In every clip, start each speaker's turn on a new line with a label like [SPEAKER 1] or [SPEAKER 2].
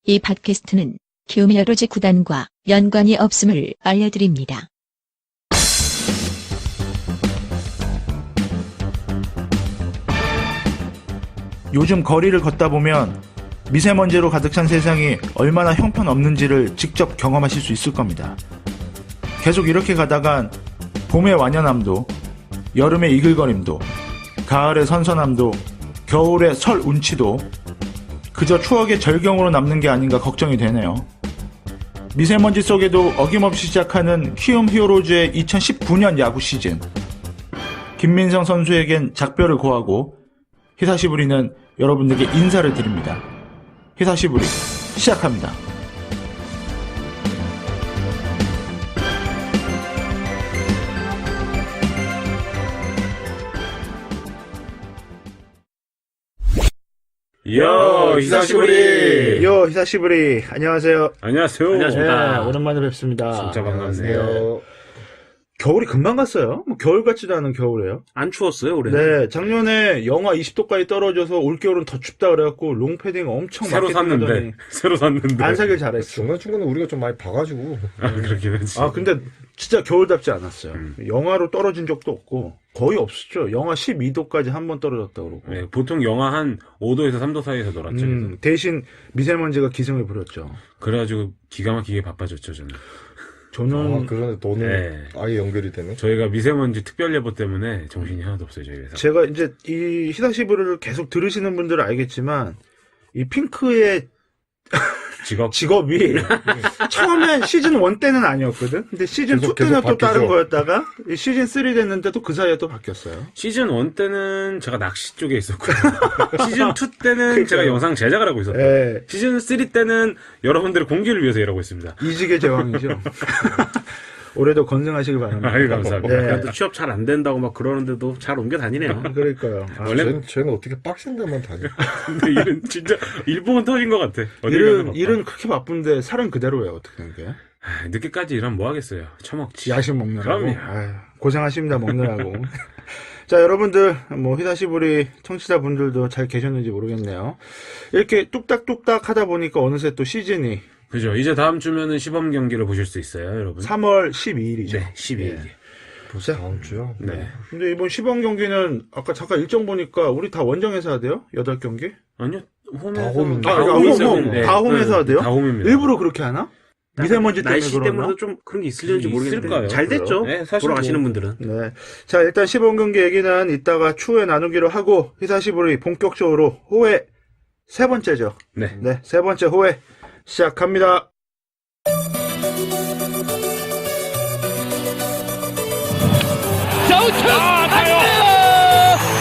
[SPEAKER 1] 이 팟캐스트는 키움 히어로즈 구단과 연관이 없음을 알려드립니다.
[SPEAKER 2] 요즘 거리를 걷다 보면 미세먼지로 가득 찬 세상이 얼마나 형편없는지를 직접 경험하실 수 있을 겁니다. 계속 이렇게 가다간 봄의 완연함도, 여름의 이글거림도, 가을의 선선함도, 겨울의 설 운치도 그저 추억의 절경으로 남는 게 아닌가 걱정이 되네요. 미세먼지 속에도 어김없이 시작하는 키움 히어로즈의 2019년 야구 시즌. 김민성 선수에겐 작별을 고하고 히사시부리는 여러분들께 인사를 드립니다. 히사시부리 시작합니다.
[SPEAKER 3] 요 히사시부리.
[SPEAKER 2] 요 히사시부리. 안녕하세요.
[SPEAKER 3] 안녕하세요.
[SPEAKER 2] 안녕하십니까. 네, 오랜만에 뵙습니다.
[SPEAKER 3] 진짜 반갑네요.
[SPEAKER 2] 겨울이 금방 갔어요. 뭐 겨울 같지도 않은 겨울이에요.
[SPEAKER 3] 안 추웠어요 올해?
[SPEAKER 2] 네, 작년에 영하 20도까지 떨어져서 올겨울은 더 춥다 그래갖고 롱패딩 엄청
[SPEAKER 3] 새로
[SPEAKER 2] 많게
[SPEAKER 3] 샀는데.
[SPEAKER 2] 뜯더니
[SPEAKER 3] 새로 샀는데.
[SPEAKER 2] 안 사길 잘했어.
[SPEAKER 4] 중간중간에 우리가 좀 많이 봐가지고.
[SPEAKER 3] 그렇긴 하지.
[SPEAKER 2] 아 근데 진짜 겨울답지 않았어요. 영하로 떨어진 적도 없고 거의 없었죠. 영하 12도까지 한 번 떨어졌다 그러고.
[SPEAKER 3] 네, 보통 영하 한 5도에서 3도 사이에서 놀았죠.
[SPEAKER 2] 대신 미세먼지가 기승을 부렸죠.
[SPEAKER 3] 그래가지고 기가 막히게 바빠졌죠 저는.
[SPEAKER 2] 저는
[SPEAKER 4] 그런데 너는
[SPEAKER 3] 네.
[SPEAKER 4] 아예 연결이 되네.
[SPEAKER 3] 저희가 미세먼지 특별 예보 때문에 정신이 하나도 없어요 저희 회사.
[SPEAKER 2] 제가 이제 이 히사시부를 계속 들으시는 분들은 알겠지만 이 핑크의 직업이 처음엔 시즌 1 때는 아니었거든. 근데 시즌 2 때는 또 다른 거였다가 시즌 3 됐는데도 그 사이에 또 바뀌었어요.
[SPEAKER 3] 시즌 1 때는 제가 낚시 쪽에 있었고요. 시즌 2 때는 제가 영상 제작을 하고 있었고
[SPEAKER 2] 네.
[SPEAKER 3] 시즌 3 때는 여러분들의 공기를 위해서 일하고 있습니다.
[SPEAKER 2] 이직의 제왕이죠. 올해도 건승하시길 바랍니다.
[SPEAKER 3] 아유 감사합니다.
[SPEAKER 2] 네.
[SPEAKER 5] 그래도 취업 잘 안 된다고 막 그러는데도 잘 옮겨 다니네요.
[SPEAKER 2] 그러니까요.
[SPEAKER 4] 쟤는 어떻게 빡센 데만 다녀.
[SPEAKER 3] 근데 일은 진짜 일봉은 터진 것 같아.
[SPEAKER 2] 일은 그렇게 바쁜데 살은 그대로예요. 어떻게 된 게?
[SPEAKER 3] 늦게까지 일하면 뭐 하겠어요. 처먹지.
[SPEAKER 2] 야식 먹느라고.
[SPEAKER 3] 그럼요.
[SPEAKER 2] 아유, 고생하십니다. 먹느라고. 자, 여러분들 뭐 히사시부리 청취자분들도 잘 계셨는지 모르겠네요. 이렇게 뚝딱뚝딱 하다 보니까 어느새 또 시즌이
[SPEAKER 3] 그죠. 이제 다음 주면은 시범 경기를 보실 수 있어요, 여러분.
[SPEAKER 2] 3월 12일이죠.
[SPEAKER 3] 네, 12일.
[SPEAKER 4] 벌써 다음 주요?
[SPEAKER 3] 네.
[SPEAKER 2] 근데 이번 시범 경기는 아까 잠깐 일정 보니까 우리 다 원정에서 하대요? 8경기?
[SPEAKER 3] 아니요. 홈에서.
[SPEAKER 4] 다 홈인데.
[SPEAKER 2] 홈.
[SPEAKER 3] 네.
[SPEAKER 2] 다 홈에서 하대요?
[SPEAKER 3] 다 홈입니다.
[SPEAKER 2] 일부러 그렇게 하나? 미세먼지 때문에
[SPEAKER 5] 날씨
[SPEAKER 2] 그러나?
[SPEAKER 5] 때문에도 좀 그런 게 있을지 모르겠는데
[SPEAKER 3] 있을까요?
[SPEAKER 5] 잘 됐죠.
[SPEAKER 3] 네, 사실
[SPEAKER 5] 돌아가시는
[SPEAKER 3] 뭐.
[SPEAKER 5] 분들은.
[SPEAKER 2] 네. 자, 일단 시범 경기 얘기는 이따가 추후에 나누기로 하고 히사시부리 본격적으로 호회 세 번째죠.
[SPEAKER 3] 네.
[SPEAKER 2] 네, 세 번째 호회 시작합니다.
[SPEAKER 6] 자우천 안돼요.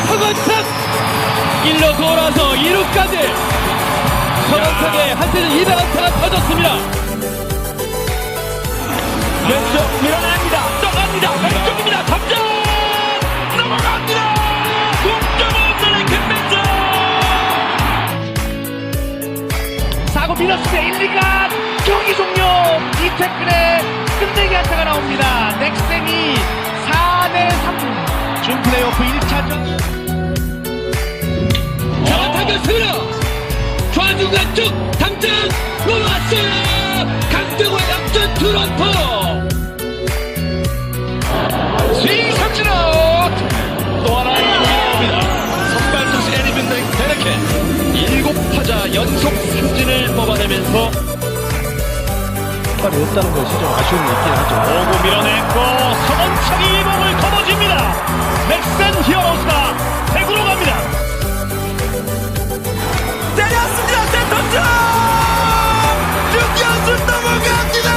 [SPEAKER 6] 허건창 1루 돌아서 2루까지 서건창의 한태준 200안타가 터졌습니다. 왼쪽 밀어냅니다. 떠갑니다. 왼쪽입니다. 탐장 넘어갑니다. 동점 없는 김민정 사고 밀었습니다. 1, 2가 경기 종료. 이태근의 끝내기 안타가 나옵니다. 넥센이 4대3 준 플레이오프 1차전 자 타겼습니다. 좌중간 쪽 당장 넘어왔어요. 강등호 역전 투런토 스윙 삼진아웃. 또 하나의 공격입니다. 선발 투수 에리빈더 베네켄 7타자 연속 삼진을 뽑아내면서 빨리 없다는 것이 좀 아쉬움이 있긴 하죠. 오구 밀어냈고 서건창이 몸을 거머쥡니다. 넥센 히어로즈가 100으로 갑니다. 때렸습니다. 센터점 6연승 넘어갑니다.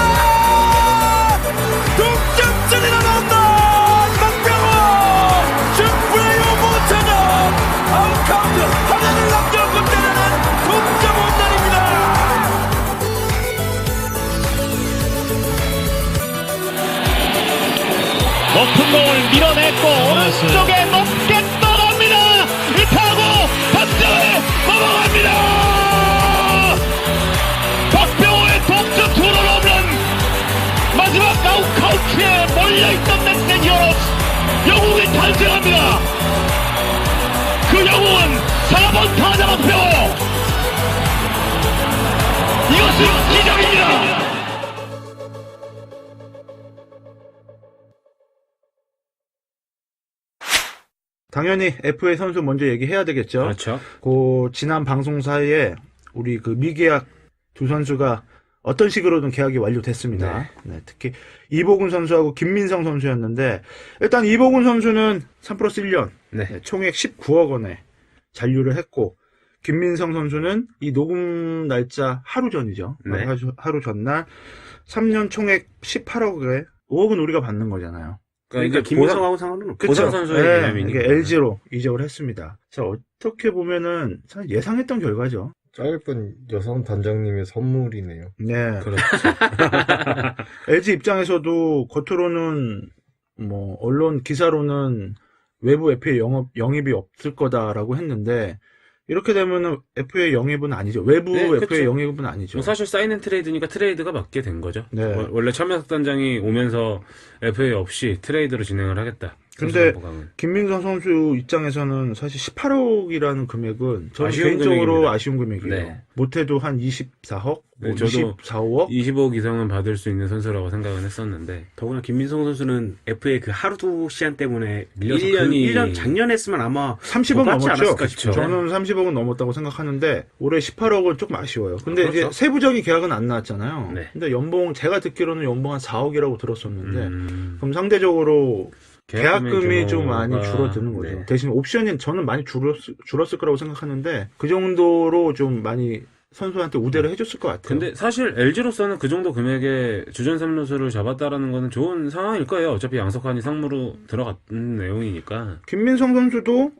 [SPEAKER 6] 동점전이나 나온다. 박병호 준플레이오프 차전 아웃카운트 하나를 남겨놓고 때리는 동점 홈런입니다. 높은 공을 밀어냈고 오른쪽에 높게 떠갑니다. 이 타고 박병호에 넘어갑니다. 박병호의 동점 투런 홈런. 마지막 아웃카운트에 몰려있던 넥센 히어로즈 영웅이 탄생합니다. 그 영웅은 4번 타자 박병호. 이것은 기적입니다.
[SPEAKER 2] 당연히 FA 선수 먼저 얘기해야 되겠죠.
[SPEAKER 3] 그렇죠.
[SPEAKER 2] 그 지난 방송사에 우리 그 미계약 두 선수가 어떤 식으로든 계약이 완료됐습니다. 네, 특히 이보근 선수하고 김민성 선수였는데 일단 이보근 선수는 3+1년
[SPEAKER 3] 네.
[SPEAKER 2] 총액 19억 원에 잔류를 했고 김민성 선수는 이 녹음 날짜 하루 전이죠.
[SPEAKER 3] 네.
[SPEAKER 2] 하루 전날 3년 총액 18억에 5억은 우리가 받는 거잖아요.
[SPEAKER 3] 그러니까
[SPEAKER 5] 김민성하고 상관은 없고.
[SPEAKER 3] 보상 선수의 개념이니까.
[SPEAKER 2] 이게 LG로 이적을 했습니다. 자, 어떻게 보면은 참 예상했던 결과죠.
[SPEAKER 4] 짧은 여성 단장님의 선물이네요.
[SPEAKER 2] 네.
[SPEAKER 3] 그렇죠.
[SPEAKER 2] LG 입장에서도 겉으로는 뭐 언론 기사로는 외부 FA 영입이 없을 거다라고 했는데 이렇게 되면은 FA 영입은 아니죠. 외부
[SPEAKER 3] 네,
[SPEAKER 2] FA
[SPEAKER 3] 그쵸.
[SPEAKER 2] 영입은 아니죠.
[SPEAKER 3] 뭐 사실 사인앤트레이드니까 트레이드가 맞게 된 거죠.
[SPEAKER 2] 네.
[SPEAKER 3] 원래 차명석 단장이 오면서 FA 없이 트레이드로 진행을 하겠다.
[SPEAKER 2] 근데
[SPEAKER 3] 보강은.
[SPEAKER 2] 김민성 선수 입장에서는 사실 18억이라는 금액은 저는
[SPEAKER 3] 아쉬운
[SPEAKER 2] 개인적으로
[SPEAKER 3] 금액입니다.
[SPEAKER 2] 아쉬운 금액이에요.
[SPEAKER 3] 네.
[SPEAKER 2] 못해도 한 24억,
[SPEAKER 3] 네,
[SPEAKER 2] 뭐
[SPEAKER 3] 저도
[SPEAKER 2] 24, 5억.
[SPEAKER 3] 25억 이상은 받을 수 있는 선수라고 생각은 했었는데
[SPEAKER 5] 더구나 김민성 선수는 FA 그 하루두 시한 때문에 밀려서
[SPEAKER 3] 1년이
[SPEAKER 5] 1년 작년 했으면 아마
[SPEAKER 2] 30억
[SPEAKER 5] 더 받지
[SPEAKER 2] 넘었죠.
[SPEAKER 5] 않았을까 싶죠.
[SPEAKER 2] 저는 30억은 넘었다고 생각하는데 올해 18억은 조금 아쉬워요. 근데
[SPEAKER 3] 그렇죠.
[SPEAKER 2] 이제 세부적인 계약은 안 나왔잖아요.
[SPEAKER 3] 네.
[SPEAKER 2] 근데 연봉 제가 듣기로는 연봉 한 4억이라고 들었었는데
[SPEAKER 3] 네.
[SPEAKER 2] 그럼 상대적으로 계약금이 좀
[SPEAKER 3] 규모가-
[SPEAKER 2] 많이 줄어드는 거죠.
[SPEAKER 3] 네.
[SPEAKER 2] 대신 옵션이 저는 많이 줄었을 거라고 생각하는데 그 정도로 좀 많이 선수한테 우대를 해줬을 것 같아요.
[SPEAKER 3] 근데 사실 LG로서는 그 정도 금액의 주전 3루수를 잡았다라는 거는 좋은 상황일 거예요. 어차피 양석환이 상무로 들어갔는 내용이니까.
[SPEAKER 2] 김민성 선수도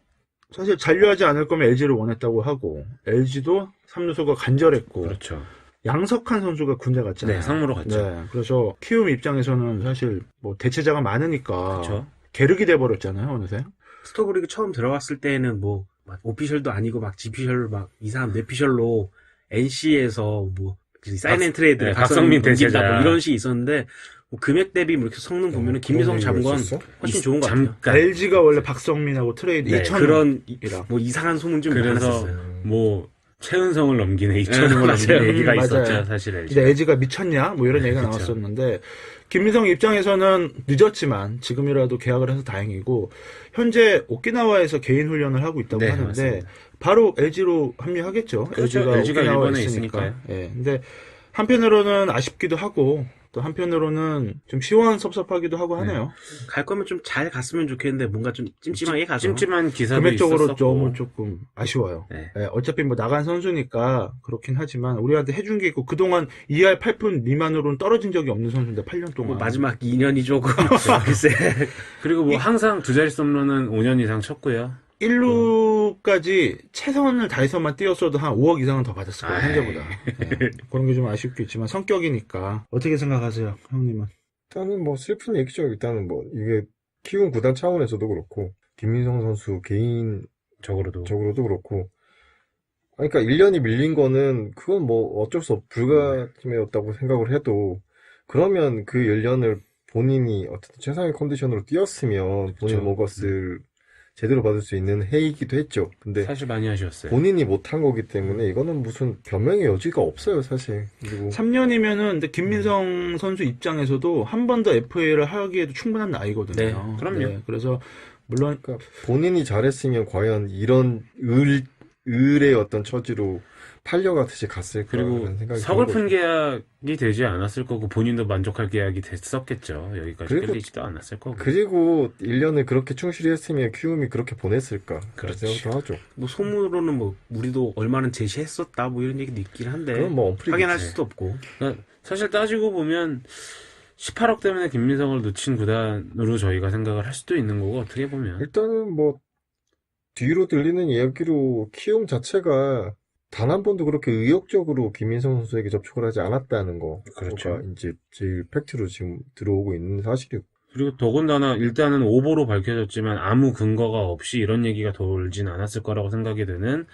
[SPEAKER 2] 사실 잔류하지 않을 거면 LG를 원했다고 하고 LG도 3루수가 간절했고
[SPEAKER 3] 그렇죠.
[SPEAKER 2] 양석환 선수가 군대 갔잖아요.
[SPEAKER 3] 네, 상무로 갔죠.
[SPEAKER 2] 네, 그래서 키움 입장에서는 사실 뭐 대체자가 많으니까
[SPEAKER 3] 그렇죠.
[SPEAKER 2] 계륵이 돼버렸잖아요, 어느새.
[SPEAKER 5] 스토브리그 처음 들어갔을 때는 뭐 막 오피셜도 아니고 막 지피셜 막 이상한 뇌피셜로 NC에서 뭐 사인앤트레이드
[SPEAKER 3] 네, 박성민 대체자.
[SPEAKER 5] 뭐 이런 식이 있었는데 뭐 금액 대비 뭐 이렇게 성능 보면은 김민성 잡은 건 훨씬 좋은 것 같아요.
[SPEAKER 3] 잠깐.
[SPEAKER 2] LG가 원래 박성민하고 트레이드
[SPEAKER 3] 네,
[SPEAKER 2] 2천
[SPEAKER 5] 그런
[SPEAKER 2] 이라.
[SPEAKER 5] 뭐 이상한 소문 좀
[SPEAKER 3] 그래서
[SPEAKER 5] 많았었어요.
[SPEAKER 3] 뭐 최은성을 넘기네, 이천웅을
[SPEAKER 5] 맞아요.
[SPEAKER 3] 넘기네 얘기가
[SPEAKER 2] 맞아요.
[SPEAKER 3] 있었죠, 사실 LG.
[SPEAKER 2] 이제 LG가 미쳤냐? 뭐 이런 얘기가
[SPEAKER 3] 그쵸.
[SPEAKER 2] 나왔었는데 김민성 입장에서는 늦었지만 지금이라도 계약을 해서 다행이고 현재 오키나와에서 개인 훈련을 하고 있다고
[SPEAKER 3] 네,
[SPEAKER 2] 하는데
[SPEAKER 3] 맞습니다.
[SPEAKER 2] 바로 LG로 합류하겠죠.
[SPEAKER 3] 그렇죠.
[SPEAKER 2] LG가
[SPEAKER 3] LG가
[SPEAKER 2] 오키나와에
[SPEAKER 3] 일본에
[SPEAKER 2] 있으니까.
[SPEAKER 3] 있으니까요.
[SPEAKER 2] 예. 근데 한편으로는 아쉽기도 하고 또 한편으로는 좀 시원섭섭하기도 하고 하네요.
[SPEAKER 5] 갈 거면 좀 잘 갔으면 좋겠는데 뭔가 좀 찜찜하게 가서
[SPEAKER 3] 찜찜한 기사도
[SPEAKER 2] 금액적으로
[SPEAKER 3] 있었었고.
[SPEAKER 2] 너무 조금 아쉬워요.
[SPEAKER 3] 네.
[SPEAKER 2] 예, 어차피 뭐 나간 선수니까 그렇긴 하지만 우리한테 해준 게 있고 그동안 2할 8푼 미만으로는 떨어진 적이 없는 선수인데 8년 동안.
[SPEAKER 5] 뭐 마지막 2년이 조금 글쎄
[SPEAKER 3] 그리고 뭐 항상 두 자릿수 홈런은 5년 이상 쳤고요.
[SPEAKER 2] 1루까지 최선을 다해서만 뛰었어도 한 5억 이상은 더 받았을 거예요,
[SPEAKER 3] 아이.
[SPEAKER 2] 현재보다. 예, 그런 게 좀 아쉽겠지만 성격이니까. 어떻게 생각하세요, 형님은?
[SPEAKER 4] 일단은 뭐 슬픈 얘기죠. 일단은 뭐 이게 키움 구단 차원에서도 그렇고 김민성 선수 개인적으로도 그렇고 그러니까 1년이 밀린 거는 그건 뭐 어쩔 수 없 불가침이었다고 생각을 해도 그러면 그 1년을 본인이 어쨌든 최상의 컨디션으로 뛰었으면 본인
[SPEAKER 3] 그쵸.
[SPEAKER 4] 먹었을 제대로 받을 수 있는 해이기도 했죠. 근데
[SPEAKER 3] 사실 많이 아쉬웠어요.
[SPEAKER 4] 본인이 못한 거기 때문에 이거는 무슨 변명의 여지가 없어요, 사실. 그리고
[SPEAKER 2] 3년이면은 근데 김민성 선수 입장에서도 한 번 더 FA를 하기에도 충분한 나이거든요.
[SPEAKER 3] 네, 그럼요.
[SPEAKER 2] 그래서 물론
[SPEAKER 4] 그러니까 본인이 잘했으면 과연 이런 을의 어떤 처지로 팔려가듯이 갔을까
[SPEAKER 3] 그리고
[SPEAKER 4] 라는 생각이
[SPEAKER 3] 서글픈
[SPEAKER 4] 드는 거죠.
[SPEAKER 3] 계약이 되지 않았을 거고 본인도 만족할 계약이 됐었겠죠. 여기까지
[SPEAKER 4] 그리고-
[SPEAKER 3] 끌리지도 않았을 거고.
[SPEAKER 4] 그리고 1년을 그렇게 충실히 했으면 키움이 그렇게 보냈을까 그런
[SPEAKER 3] 그렇지.
[SPEAKER 4] 생각도 하죠.
[SPEAKER 5] 뭐 소문으로는 뭐 우리도 얼마나 제시했었다 뭐 이런 얘기도 있긴 한데
[SPEAKER 4] 그건 뭐 언플이겠지.
[SPEAKER 5] 확인할 수도 없고
[SPEAKER 3] 그러니까 사실 따지고 보면 18억 때문에 김민성을 놓친 구단으로 저희가 생각을 할 수도 있는 거고 어떻게 보면
[SPEAKER 4] 일단은 뭐 뒤로 들리는 이야기로 키움 자체가 단 한 번도 그렇게 의욕적으로 김민성 선수에게 접촉을 하지 않았다는 거.
[SPEAKER 3] 그렇죠.
[SPEAKER 4] 이제 제일 팩트로 지금 들어오고 있는 사실이고.
[SPEAKER 3] 그리고 더군다나 일단은 오보로 밝혀졌지만 아무 근거가 없이 이런 얘기가 돌진 않았을 거라고 생각이 드는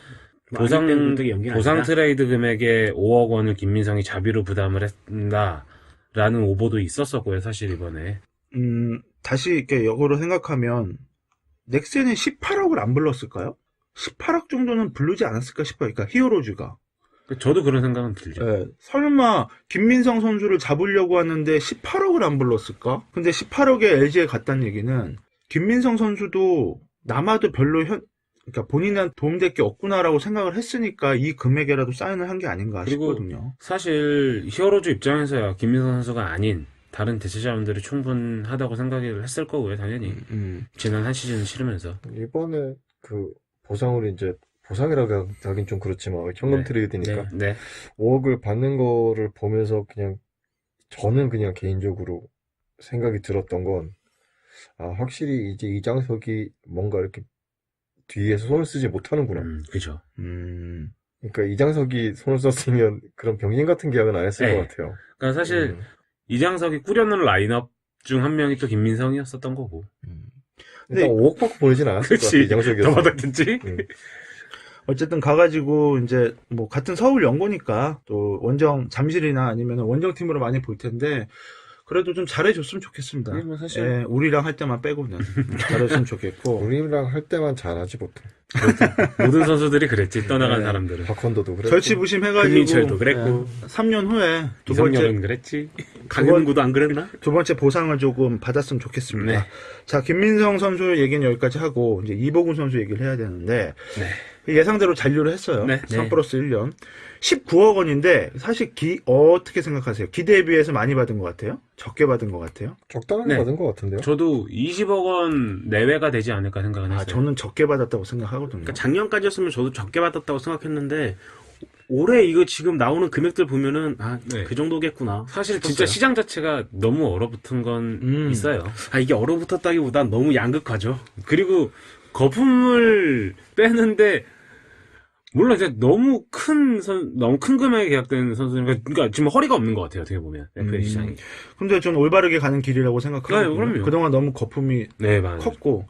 [SPEAKER 3] 보상 트레이드 금액의 5억 원을 김민성이 자비로 부담을 했다라는 오보도 있었었고요, 사실 이번에.
[SPEAKER 2] 다시 이렇게 역으로 생각하면 넥센은 18억을 안 불렀을까요? 18억 정도는 부르지 않았을까 싶어요. 그러니까 히어로즈가.
[SPEAKER 3] 저도 그런 생각은 들죠.
[SPEAKER 2] 예, 설마 김민성 선수를 잡으려고 하는데 18억을 안 불렀을까? 근데 18억에 LG에 갔다는 얘기는 김민성 선수도 남아도 별로 그러니까 본인한테 도움될 게 없구나라고 생각을 했으니까 이 금액에라도 사인을 한 게 아닌가
[SPEAKER 3] 그리고
[SPEAKER 2] 싶거든요.
[SPEAKER 3] 사실 히어로즈 입장에서야 김민성 선수가 아닌 다른 대체 자원들이 충분하다고 생각을 했을 거고요, 당연히. 지난 한 시즌 치르면서.
[SPEAKER 4] 이번에 그 보상을 이제 보상이라고 하긴 좀 그렇지만 현금
[SPEAKER 3] 네.
[SPEAKER 4] 트레이드니까
[SPEAKER 3] 네.
[SPEAKER 4] 5억을 받는 거를 보면서 그냥 저는 그냥 개인적으로 생각이 들었던 건 확실히 이제 이장석이 뭔가 이렇게 뒤에서 손을 쓰지 못하는구나.
[SPEAKER 3] 그죠.
[SPEAKER 4] 그러니까 이장석이 손을 썼으면 그런 병신 같은 계약은 안 했을
[SPEAKER 3] 네.
[SPEAKER 4] 것 같아요.
[SPEAKER 3] 그러니까 사실 이장석이 꾸려놓은 라인업 중 한 명이 또 김민성이었었던 거고.
[SPEAKER 4] 일단 5억 받고 보내진 않았을 것 같아.
[SPEAKER 3] 그치.
[SPEAKER 4] 이장석이었어.
[SPEAKER 3] 더 받았겠지?
[SPEAKER 2] 어쨌든 가가지고 이제 뭐 같은 서울 연고니까 또 원정 잠실이나 아니면 원정 팀으로 많이 볼 텐데 그래도 좀 잘해줬으면 좋겠습니다.
[SPEAKER 3] 뭐 사실
[SPEAKER 2] 예, 우리랑 할 때만 빼고는 잘해줬으면 좋겠고.
[SPEAKER 4] 우리랑 할 때만 잘하지 보통.
[SPEAKER 3] 모든 선수들이 그랬지, 떠나간
[SPEAKER 2] 네.
[SPEAKER 3] 사람들은.
[SPEAKER 4] 박헌도도 그랬고.
[SPEAKER 2] 절치부심해가지고
[SPEAKER 5] 금민철도 그랬고
[SPEAKER 2] 3년 후에 두 번째
[SPEAKER 3] 이성열은 그랬지.
[SPEAKER 5] 강현구도 안 그랬나?
[SPEAKER 2] 두 번째 보상을 조금 받았으면 좋겠습니다.
[SPEAKER 3] 네.
[SPEAKER 2] 자, 김민성 선수 얘기는 여기까지 하고 이제 이보근 선수 얘기를 해야 되는데
[SPEAKER 3] 네.
[SPEAKER 2] 예상대로 잔류를 했어요.
[SPEAKER 3] 네.
[SPEAKER 2] 3 플러스 1년. 19억 원인데 사실 어떻게 생각하세요? 기대에 비해서 많이 받은 것 같아요? 적게 받은 것 같아요?
[SPEAKER 4] 적당하게
[SPEAKER 3] 네.
[SPEAKER 4] 받은 것 같은데요.
[SPEAKER 3] 저도 20억 원 내외가 되지 않을까 생각은 했어요.
[SPEAKER 2] 저는 적게 받았다고 생각하거든요.
[SPEAKER 5] 그러니까 작년까지였으면 저도 적게 받았다고 생각했는데 올해 이거 지금 나오는 금액들 보면은
[SPEAKER 3] 네.
[SPEAKER 5] 그 정도겠구나.
[SPEAKER 3] 사실
[SPEAKER 5] 싶었어요.
[SPEAKER 3] 진짜 시장 자체가 너무 얼어붙은 건 있어요.
[SPEAKER 5] 이게 얼어붙었다기보단 너무 양극화죠.
[SPEAKER 3] 그리고 거품을 빼는데 몰라, 진짜 너무 큰 금액에 계약된 선수니까, 그러니까 지금 허리가 없는 것 같아요, 어떻게 보면. FA 시장이.
[SPEAKER 2] 근데 저는 올바르게 가는 길이라고 생각하거든요.
[SPEAKER 3] 네, 그럼요.
[SPEAKER 2] 그동안 너무 거품이
[SPEAKER 3] 네, 맞아요.
[SPEAKER 2] 컸고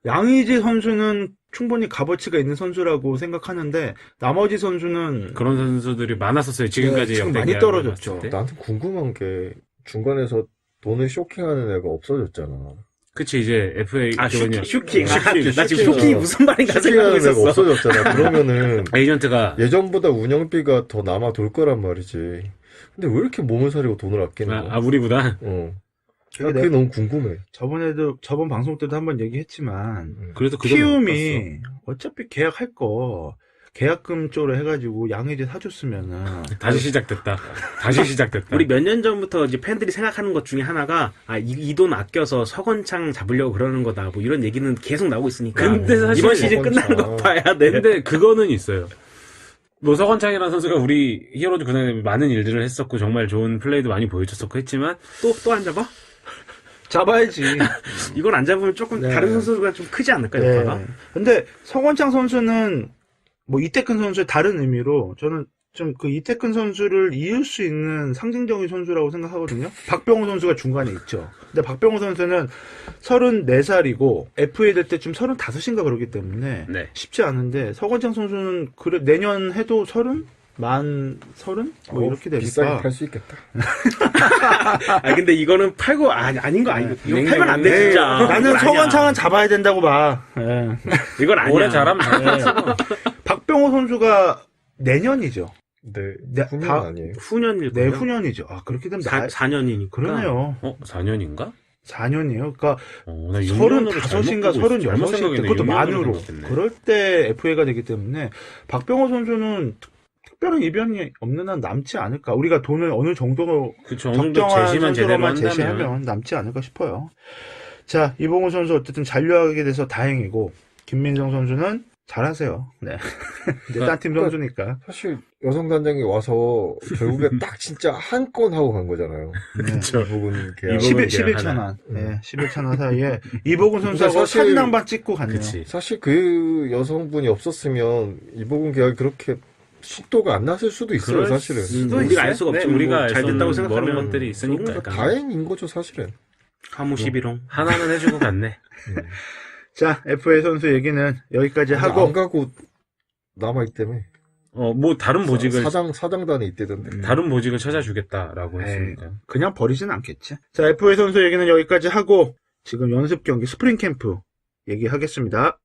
[SPEAKER 2] 양의지 선수는 충분히 값어치가 있는 선수라고 생각하는데 나머지 선수는
[SPEAKER 3] 그런 선수들이 많았었어요, 지금까지.
[SPEAKER 2] 지금
[SPEAKER 3] 역대
[SPEAKER 2] 많이
[SPEAKER 3] 계약을
[SPEAKER 2] 떨어졌죠.
[SPEAKER 3] 봤을 때.
[SPEAKER 4] 나한테 궁금한 게 중간에서 돈을 쇼킹하는 애가 없어졌잖아.
[SPEAKER 3] 그치, 이제 FA.
[SPEAKER 5] 슈킹.
[SPEAKER 3] 슈킹.
[SPEAKER 5] 나 지금 슈킹이 무슨 말인가
[SPEAKER 4] 쇼킹하는
[SPEAKER 5] 생각하고
[SPEAKER 4] 애가
[SPEAKER 5] 있었어.
[SPEAKER 4] 없어졌잖아. 그러면은
[SPEAKER 3] 에이전트가.
[SPEAKER 4] 예전보다 운영비가 더 남아돌 거란 말이지. 근데 왜 이렇게 몸을 사리고 돈을 아끼는 거야?
[SPEAKER 3] 우리보다.
[SPEAKER 4] 그게 너무 궁금해.
[SPEAKER 2] 저번 방송 때도 한번 얘기했지만
[SPEAKER 3] 그래도 그 정도 못
[SPEAKER 2] 키움이 어차피 계약할 거 계약금 쪽으로 해가지고 양의지 사줬으면은
[SPEAKER 3] 다시 시작됐다.
[SPEAKER 5] 우리 몇 년 전부터 이제 팬들이 생각하는 것 중에 하나가 이 돈 아껴서 서건창 잡으려고 그러는 거다. 뭐 이런 얘기는 계속 나오고 있으니까.
[SPEAKER 3] 근데 사실
[SPEAKER 5] 이번 시즌
[SPEAKER 4] 서건창.
[SPEAKER 5] 끝나는 거 봐야 돼.
[SPEAKER 3] 근데 그거는 있어요. 뭐 서건창이라는 선수가 우리 히어로즈 구단에 많은 일들을 했었고 정말 좋은 플레이도 많이 보여줬었고 했지만
[SPEAKER 5] 또 안 잡아?
[SPEAKER 2] 잡아야지.
[SPEAKER 5] 이걸 안 잡으면 조금
[SPEAKER 2] 네.
[SPEAKER 5] 다른 선수가 좀 크지 않을까,
[SPEAKER 2] 네.
[SPEAKER 5] 여파가?
[SPEAKER 2] 근데 성원창 선수는 뭐 이태근 선수의 다른 의미로 저는 좀 그 이태근 선수를 이을 수 있는 상징적인 선수라고 생각하거든요. 박병호 선수가 중간에 있죠. 근데 박병호 선수는 34살이고 FA 될 때쯤 35인가 그러기 때문에
[SPEAKER 3] 네.
[SPEAKER 2] 쉽지 않은데 서건창 선수는 내년 해도 30? 만 30? 뭐 이렇게 되니까
[SPEAKER 4] 비싸게 팔 수 있겠다.
[SPEAKER 5] 근데 이거는 팔고, 아닌 거 아니고. 이거
[SPEAKER 3] 냉정히-
[SPEAKER 5] 팔면 안 돼, 진짜.
[SPEAKER 2] 나는
[SPEAKER 5] 이건 아니야.
[SPEAKER 2] 서건창은 잡아야 된다고 봐. 예.
[SPEAKER 5] 이건 아니야.
[SPEAKER 3] 올해 잘하면 잘
[SPEAKER 2] 박병호 선수가 내년이죠.
[SPEAKER 4] 네, 후년
[SPEAKER 2] 다-
[SPEAKER 4] 아니에요.
[SPEAKER 5] 후년일 거예요.
[SPEAKER 2] 내후년이죠. 그렇게 되면
[SPEAKER 5] 4년이니까.
[SPEAKER 2] 그러네요.
[SPEAKER 3] 4년인가?
[SPEAKER 2] 4년이에요. 그러니까
[SPEAKER 3] 나
[SPEAKER 2] 35인가 36일 때 그것도 만으로
[SPEAKER 3] 생각했네.
[SPEAKER 2] 그럴 때 FA가 되기 때문에 박병호 선수는 특별한 이변이 없는 한 남지 않을까. 우리가 돈을 어느 정도
[SPEAKER 3] 그쵸, 어느 정도
[SPEAKER 2] 적정한
[SPEAKER 3] 제시만 제대로
[SPEAKER 2] 선수로만
[SPEAKER 3] 한다면.
[SPEAKER 2] 제시하면 남지 않을까 싶어요. 자, 이봉호 선수 어쨌든 잔류하게 돼서 다행이고 김민정 선수는 잘하세요. 네. 이제 딴 팀 선수니까.
[SPEAKER 4] 사실 여성 단장이 와서 결국에 딱 진짜 한 건 하고 간 거잖아요.
[SPEAKER 3] 그쵸.
[SPEAKER 4] 이복은 계약.
[SPEAKER 3] 이복은
[SPEAKER 2] 11천 원. 네, 11천 원 사이에 이복은 선수하고
[SPEAKER 4] 사실-
[SPEAKER 2] 사진당반 찍고 갔네요.
[SPEAKER 3] 그치.
[SPEAKER 4] 사실 그 여성분이 없었으면 이복은 계약이 그렇게 속도가 안 났을 수도 있어요,
[SPEAKER 3] 그럴
[SPEAKER 4] 사실은.
[SPEAKER 3] 수도
[SPEAKER 5] 우리가 알 수가 없지.
[SPEAKER 3] 우리가
[SPEAKER 5] 뭐 잘 됐다고
[SPEAKER 3] 알 수 없는
[SPEAKER 5] 생각하는
[SPEAKER 3] 모르는
[SPEAKER 5] 건
[SPEAKER 3] 것들이 있으니까.
[SPEAKER 4] 그러니까 다행인 거죠, 사실은.
[SPEAKER 5] 하무 11홍.
[SPEAKER 3] 하나는 해주고 갔네.
[SPEAKER 2] 자, FA 선수 얘기는 여기까지
[SPEAKER 4] 안
[SPEAKER 2] 하고
[SPEAKER 4] 가고 남아있다며.
[SPEAKER 3] 뭐 다른 보직을
[SPEAKER 4] 사장단에 있대던데.
[SPEAKER 3] 다른 보직을 찾아주겠다라고
[SPEAKER 2] 에이,
[SPEAKER 3] 했으니까.
[SPEAKER 2] 그냥 버리진 않겠지. 자, FA 선수 얘기는 여기까지 하고 지금 연습 경기 스프링 캠프 얘기하겠습니다.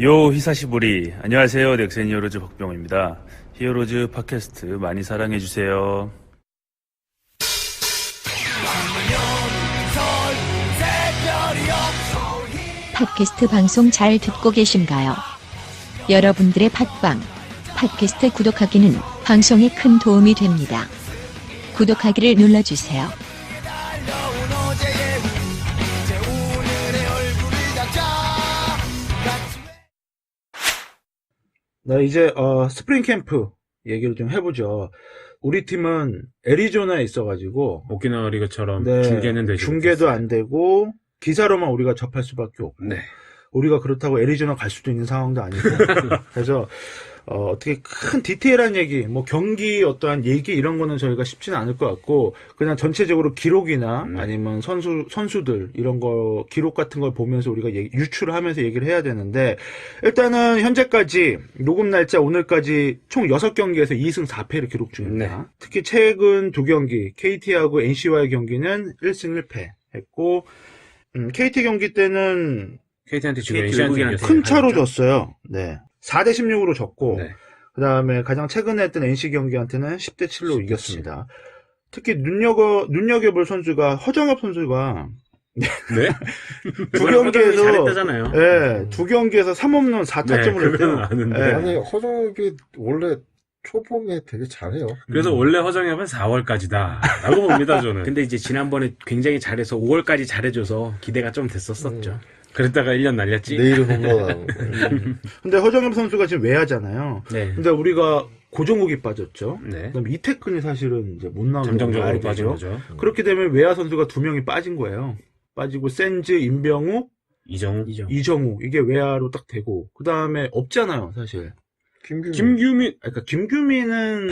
[SPEAKER 7] 요 히사시부리 안녕하세요. 넥센 히어로즈 박병호입니다. 히어로즈 팟캐스트 많이 사랑해주세요.
[SPEAKER 1] 팟캐스트 방송 잘 듣고 계신가요? 여러분들의 팟빵, 팟캐스트 구독하기는 방송에 큰 도움이 됩니다. 구독하기를 눌러주세요.
[SPEAKER 2] 네, 이제 스프링 캠프 얘기를 좀 해보죠. 우리 팀은 애리조나에 있어가지고
[SPEAKER 3] 오키나와 리그처럼
[SPEAKER 2] 네,
[SPEAKER 3] 중계는 되지
[SPEAKER 2] 중계도
[SPEAKER 3] 못했어요.
[SPEAKER 2] 안 되고 기사로만 우리가 접할 수밖에 없고
[SPEAKER 3] 네.
[SPEAKER 2] 우리가 그렇다고 애리조나 갈 수도 있는 상황도 아니고 그래서 어떻게 큰 디테일한 얘기, 뭐 경기 어떠한 얘기 이런 거는 저희가 쉽지는 않을 것 같고 그냥 전체적으로 기록이나 아니면 선수들 이런 거 기록 같은 걸 보면서 우리가 유추를 하면서 얘기를 해야 되는데 일단은 현재까지 녹음 날짜 오늘까지 총 6경기에서 2승 4패를 기록 중입니다.
[SPEAKER 3] 네.
[SPEAKER 2] 특히 최근 2경기 KT하고 NC와의 경기는 1승 1패 했고 KT 경기 때는
[SPEAKER 3] KT한테 지금
[SPEAKER 5] KT
[SPEAKER 3] NC한테
[SPEAKER 5] 외국인한테
[SPEAKER 3] 이겼어요.
[SPEAKER 2] 큰 차로 졌어요. 네. 4대 16으로 졌고,
[SPEAKER 3] 네.
[SPEAKER 2] 그 다음에 가장 최근에 했던 NC 경기한테는 10대 7로 이겼습니다. 특히 눈여겨볼 선수가 허정엽 선수가
[SPEAKER 3] 네?
[SPEAKER 2] 두
[SPEAKER 5] 허정이
[SPEAKER 2] 경기에서
[SPEAKER 5] 잘했다잖아요.
[SPEAKER 2] 네, 두 경기에서 3홈런 4타점을
[SPEAKER 3] 네,
[SPEAKER 2] 했대요.
[SPEAKER 3] 그건 아는데.
[SPEAKER 2] 네.
[SPEAKER 4] 아니, 허정이 원래 초봄에 되게 잘해요.
[SPEAKER 3] 그래서 원래 허정엽은 4월까지다 라고 봅니다 저는.
[SPEAKER 5] 근데 이제 지난번에 굉장히 잘해서 5월까지 잘해줘서 기대가 좀 됐었었죠.
[SPEAKER 3] 그랬다가 1년 날렸지.
[SPEAKER 4] 내일은 홈런하고.
[SPEAKER 2] 근데 허정엽 선수가 지금 외야잖아요.
[SPEAKER 5] 네.
[SPEAKER 2] 근데 우리가 고정욱이 빠졌죠.
[SPEAKER 3] 네.
[SPEAKER 2] 그다음 이태근이 사실은 이제 못 나오는
[SPEAKER 3] 잠정적으로 빠진 거죠.
[SPEAKER 2] 그렇게 되면 외야 선수가 2명이 빠진 거예요. 빠지고 센즈, 임병욱,
[SPEAKER 3] 이정우.
[SPEAKER 2] 이정우 이게 외야로 딱 되고 그 다음에 없잖아요 사실.
[SPEAKER 3] 김규민.
[SPEAKER 2] 그러니까 김규민은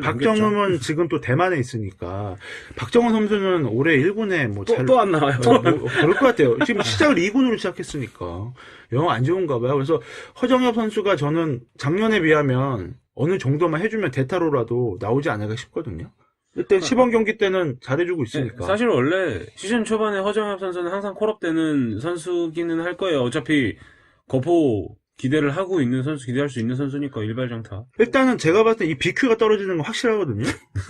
[SPEAKER 2] 박정음은 지금 또 대만에 있으니까 박정은 선수는 올해 1군에 뭐
[SPEAKER 5] 또 안 나와요.
[SPEAKER 2] 그럴 것 같아요. 지금 시작을 2군으로 시작했으니까 영 안 좋은가 봐요. 그래서 허정엽 선수가 저는 작년에 비하면 어느 정도만 해주면 대타로라도 나오지 않을까 싶거든요. 일단 시범 경기 때는 잘해주고 있으니까.
[SPEAKER 3] 네, 사실 원래 시즌 초반에 허정엽 선수는 항상 콜업되는 선수기는 할 거예요. 어차피 거포 기대를 하고 있는 선수, 기대할 수 있는 선수니까 일발장타.
[SPEAKER 2] 일단은 제가 봤을 때 이 BQ가 떨어지는 건 확실하거든요.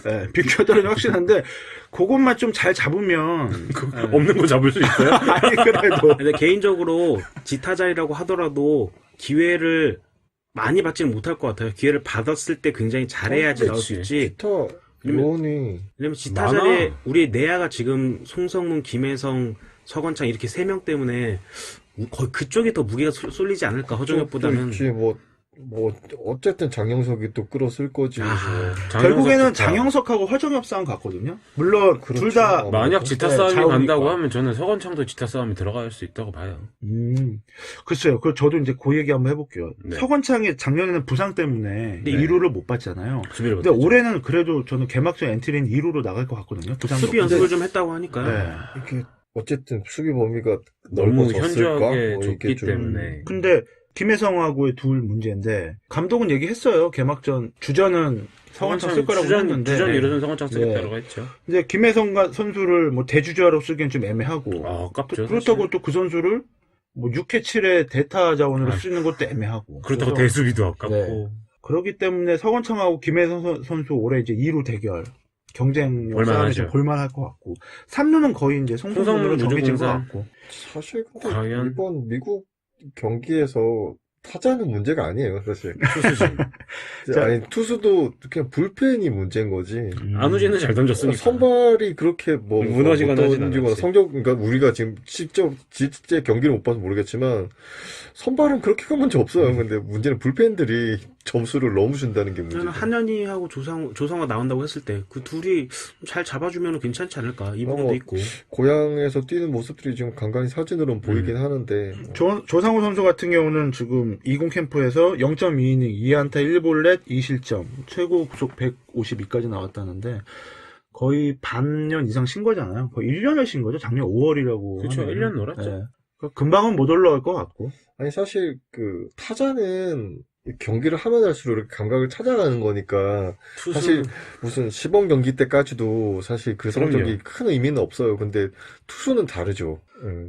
[SPEAKER 2] 네, BQ가 떨어지는 건 확실한데 그것만 좀 잘 잡으면 네.
[SPEAKER 3] 없는 거 잡을 수 있어요?
[SPEAKER 2] 아니 그래도
[SPEAKER 5] 근데 개인적으로 지타자이라고 하더라도 기회를 많이 받지는 못할 것 같아요. 기회를 받았을 때 굉장히 잘해야지 나올 수 있지.
[SPEAKER 4] 기타 요원이
[SPEAKER 5] 왜냐면 지타자리에 우리 내야가 지금 송성문, 김혜성, 서건창 이렇게 3명 때문에 거의 그쪽에 더 무게가 쏠리지 않을까 허정엽보다는.
[SPEAKER 4] 뭐 어쨌든 장영석이 또 끌어쓸 거지.
[SPEAKER 2] 결국에는 장영석하고 허정엽 싸움 같거든요. 물론
[SPEAKER 4] 그렇죠.
[SPEAKER 2] 둘 다
[SPEAKER 3] 만약 지타
[SPEAKER 2] 네,
[SPEAKER 3] 싸움이
[SPEAKER 2] 좌우니까.
[SPEAKER 3] 간다고 하면 저는 서건창도 지타 싸움이 들어갈 수 있다고 봐요.
[SPEAKER 2] 글쎄요. 그 저도 이제 그 얘기 한번 해볼게요.
[SPEAKER 3] 네.
[SPEAKER 2] 서건창이 작년에는 부상 때문에
[SPEAKER 5] 네.
[SPEAKER 2] 2루를 못 받잖아요.
[SPEAKER 3] 수비를
[SPEAKER 2] 근데
[SPEAKER 3] 못했죠.
[SPEAKER 2] 올해는 그래도 저는 개막전 엔트리는 2루로 나갈 것 같거든요. 부상도
[SPEAKER 5] 수비
[SPEAKER 2] 없는데.
[SPEAKER 5] 연습을 좀 했다고 하니까요.
[SPEAKER 2] 네.
[SPEAKER 4] 이게 어쨌든 수비 범위가
[SPEAKER 3] 너무
[SPEAKER 4] 넓어졌을까?
[SPEAKER 3] 현저하게
[SPEAKER 4] 뭐
[SPEAKER 3] 좁기
[SPEAKER 4] 이게 좀
[SPEAKER 3] 때문에.
[SPEAKER 2] 근데 김혜성하고의 둘 문제인데 감독은 얘기했어요. 개막전 주전은 서건창 쓸 거라고 했는데
[SPEAKER 3] 주전 이루는 서건창 쓰겠다고
[SPEAKER 2] 네.
[SPEAKER 3] 했죠.
[SPEAKER 2] 근데 김혜성 선수를 뭐 대주자로 쓰기엔 좀 애매하고
[SPEAKER 3] 아깝죠.
[SPEAKER 2] 그렇다고 또 그 선수를 뭐 6회 7회 대타 자원으로
[SPEAKER 3] 아.
[SPEAKER 2] 쓰는 것도 애매하고
[SPEAKER 3] 그렇다고
[SPEAKER 2] 그래서
[SPEAKER 3] 대수비도 아깝고.
[SPEAKER 2] 네. 그렇기 때문에 서건창하고 김혜성 선수 올해 이제 2루 대결 경쟁 싸움이
[SPEAKER 3] 볼만하죠.
[SPEAKER 2] 좀 볼만할 것 같고 3루는 거의 이제 송성문으로
[SPEAKER 3] 송성문,
[SPEAKER 2] 정해진 것
[SPEAKER 3] 우주공산.
[SPEAKER 2] 같고
[SPEAKER 4] 사실 근데
[SPEAKER 3] 과연?
[SPEAKER 4] 이번 미국 경기에서 타자는 문제가 아니에요, 사실.
[SPEAKER 3] 투수지.
[SPEAKER 4] 아니, 투수도 그냥 불펜이 문제인 거지.
[SPEAKER 3] 안우진은 잘 던졌으니까.
[SPEAKER 4] 선발이 그렇게 뭐
[SPEAKER 3] 무너지거나 하진
[SPEAKER 4] 던지거나
[SPEAKER 3] 않았지.
[SPEAKER 4] 성적, 그러니까 우리가 지금 직접 실제 경기를 못 봐서 모르겠지만 선발은 그렇게 큰 문제 없어요. 근데 문제는 불펜들이 점수를 너무 준다는 게 문제죠.
[SPEAKER 5] 저는 한현희하고 조성화 나온다고 했을 때 그 둘이 잘 잡아주면 괜찮지 않을까 이 부분도 있고.
[SPEAKER 4] 고향에서 뛰는 모습들이 지금 간간히 사진으로는 보이긴 하는데
[SPEAKER 2] 조상우 선수 같은 경우는 지금 20 캠프에서 0.2이닝 2안타 1볼넷 2실점 최고 구속 152까지 나왔다는데 거의 반년 이상 쉰 거잖아요. 거의 1년을 쉰 거죠. 작년 5월이라고.
[SPEAKER 3] 그렇죠. 1년 놀았죠.
[SPEAKER 2] 금방은 못 올라갈 것 같고.
[SPEAKER 4] 아니 사실 그 타자는 경기를 하면 할수록 이렇게 감각을 찾아가는 거니까
[SPEAKER 3] 투수
[SPEAKER 4] 사실 무슨 시범 경기 때까지도 사실 그 성적이 큰 의미는 없어요. 근데 투수는 다르죠.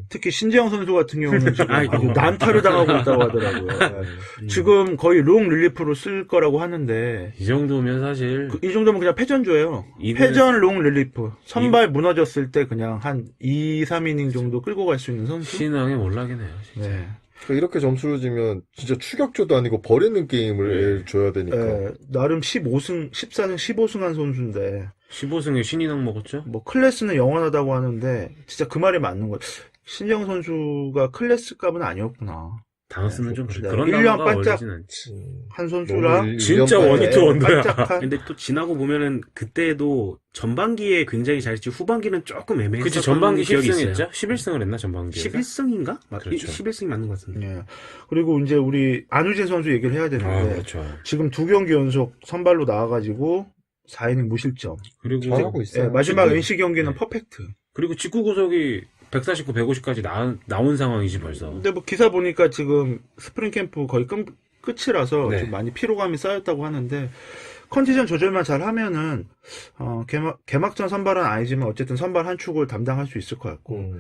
[SPEAKER 2] 특히 신재영 선수 같은 경우는 지금
[SPEAKER 5] 아이고.
[SPEAKER 2] 아주 난타를 당하고 있다고 하더라고요. 지금 거의 롱 릴리프로 쓸 거라고 하는데
[SPEAKER 3] 이 정도면 사실
[SPEAKER 2] 이 정도면 그냥 패전조예요.
[SPEAKER 3] 이번에-
[SPEAKER 2] 패전 롱 릴리프. 선발 무너졌을 때 그냥 한 2, 3이닝 정도 끌고 갈 수 있는 선수.
[SPEAKER 3] 신앙의 몰락이네요. 진짜.
[SPEAKER 2] 네.
[SPEAKER 4] 그러니까 이렇게 점수를 주면 진짜 추격조도 아니고 버리는 게임을 줘야 되니까.
[SPEAKER 2] 나름 14승 15승한 선수인데
[SPEAKER 3] 15승에 신인왕 먹었죠?
[SPEAKER 2] 뭐 클래스는 영원하다고 하는데 진짜 그 말이 맞는 거예요. 신재영 선수가 클래스 값은 아니었구나.
[SPEAKER 3] 당했으면 좀
[SPEAKER 2] 네.
[SPEAKER 3] 그런
[SPEAKER 2] 1년
[SPEAKER 3] 단어가
[SPEAKER 2] 반짝
[SPEAKER 3] 어울리진 않지.
[SPEAKER 2] 한 선수랑
[SPEAKER 3] 진짜
[SPEAKER 4] 일년
[SPEAKER 3] 원히트
[SPEAKER 4] 반에
[SPEAKER 3] 원더야.
[SPEAKER 2] 반짝한
[SPEAKER 5] 근데 또 지나고 보면은 그때도 전반기에 굉장히 잘했지 후반기는 조금 애매했었던
[SPEAKER 3] 그치, 전반기
[SPEAKER 5] 기억이
[SPEAKER 3] 10승
[SPEAKER 5] 있어요.
[SPEAKER 3] 했죠? 11승을 했나, 전반기에?
[SPEAKER 5] 11승인가?
[SPEAKER 3] 그렇죠.
[SPEAKER 5] 11승이 맞는 것 같은데.
[SPEAKER 2] 예. 그리고 이제 우리 안우진 선수 얘기를 해야 되는데
[SPEAKER 3] 아, 그렇죠.
[SPEAKER 2] 지금 2경기 연속 선발로 나와가지고 4이닝 무실점.
[SPEAKER 3] 그리고,
[SPEAKER 4] 잘하고 있어요.
[SPEAKER 2] 예, 마지막
[SPEAKER 3] 지금-
[SPEAKER 2] NC 경기는
[SPEAKER 3] 네.
[SPEAKER 2] 퍼펙트.
[SPEAKER 3] 그리고 직구 구속이 149, 150까지 나온 상황이지, 벌써.
[SPEAKER 2] 근데 뭐 기사 보니까 지금 스프링 캠프 거의 끝이라서
[SPEAKER 3] 네.
[SPEAKER 2] 좀 많이 피로감이 쌓였다고 하는데 컨디션 조절만 잘 하면은 개막전 선발은 아니지만 어쨌든 선발 한 축을 담당할 수 있을 것 같고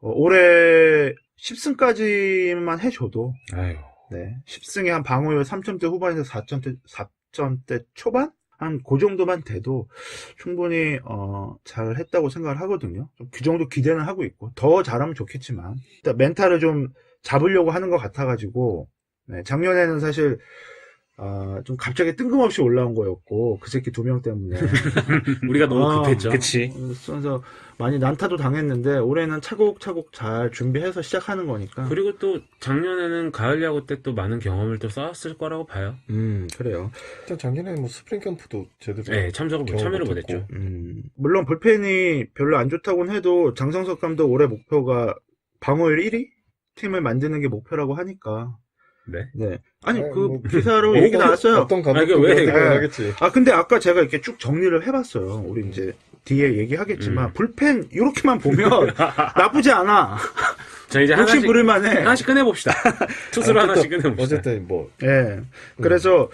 [SPEAKER 2] 올해 10승까지만 해줘도
[SPEAKER 3] 아유.
[SPEAKER 2] 네 10승에 한 방어율 3점대 후반에서 4점대 초반? 한 그 정도만 돼도 충분히 잘 했다고 생각을 하거든요. 그 정도 기대는 하고 있고 더 잘하면 좋겠지만 일단 멘탈을 좀 잡으려고 하는 것 같아가지고 네, 작년에는 사실 좀 갑자기 뜬금없이 올라온 거였고 그 새끼 2명 때문에
[SPEAKER 5] 우리가 너무 급했죠.
[SPEAKER 3] 그치.
[SPEAKER 2] 그래서 많이 난타도 당했는데 올해는 차곡차곡 잘 준비해서 시작하는 거니까
[SPEAKER 3] 그리고 또 작년에는 가을 야구 때 또 많은 경험을 또 쌓았을 거라고 봐요.
[SPEAKER 2] 그래요.
[SPEAKER 4] 일단 작년에 뭐 스프링 캠프도 제대로
[SPEAKER 3] 네, 참여를
[SPEAKER 4] 못했고.
[SPEAKER 3] 못했죠.
[SPEAKER 2] 물론 불펜이 별로 안 좋다고는 해도 장성석 감독 올해 목표가 방어율 1위? 팀을 만드는 게 목표라고 하니까
[SPEAKER 3] 네.
[SPEAKER 2] 네. 아니
[SPEAKER 4] 아니,
[SPEAKER 2] 그
[SPEAKER 4] 뭐,
[SPEAKER 2] 기사로 얘기 나왔어요.
[SPEAKER 4] 어떤 감독도
[SPEAKER 3] 아니, 왜-
[SPEAKER 4] 그렇게
[SPEAKER 2] 네.
[SPEAKER 4] 하겠지.
[SPEAKER 2] 근데 아까 제가 이렇게 쭉 정리를 해봤어요. 우리 이제 뒤에 얘기하겠지만 불펜 이렇게만 보면 나쁘지 않아.
[SPEAKER 3] 자, 이제
[SPEAKER 2] 혹시
[SPEAKER 3] 하나씩,
[SPEAKER 2] 부를만해.
[SPEAKER 3] 하나씩 꺼내봅시다. 투수를 하나씩 꺼내봅시다.
[SPEAKER 4] 어쨌든 뭐
[SPEAKER 2] 예. 그래서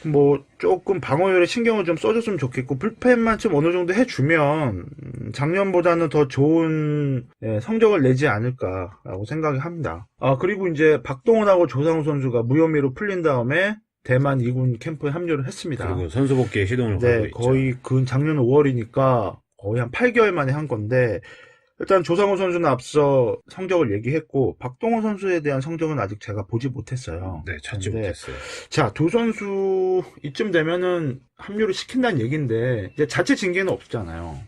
[SPEAKER 2] 뭐 조금 방어율에 신경을 좀 써줬으면 좋겠고 불펜만 좀 어느 정도 해주면 작년보다는 더 좋은 성적을 내지 않을까라고 생각이 합니다. 그리고 이제 박동원하고 조상우 선수가 무혐의로 풀린 다음에 대만 2군 캠프에 합류를 했습니다.
[SPEAKER 3] 그리고 선수 복귀에 시동을 걸고
[SPEAKER 2] 네,
[SPEAKER 3] 있죠.
[SPEAKER 2] 거의 작년 5월이니까 거의 한 8개월 만에 한 건데 일단 조상우 선수는 앞서 성적을 얘기했고 박동원 선수에 대한 성적은 아직 제가 보지 못했어요.
[SPEAKER 3] 네, 찾지
[SPEAKER 2] 근데
[SPEAKER 3] 못했어요.
[SPEAKER 2] 자, 두 선수 이쯤 되면은 합류를 시킨다는 얘기인데 이제 자체 징계는 없잖아요.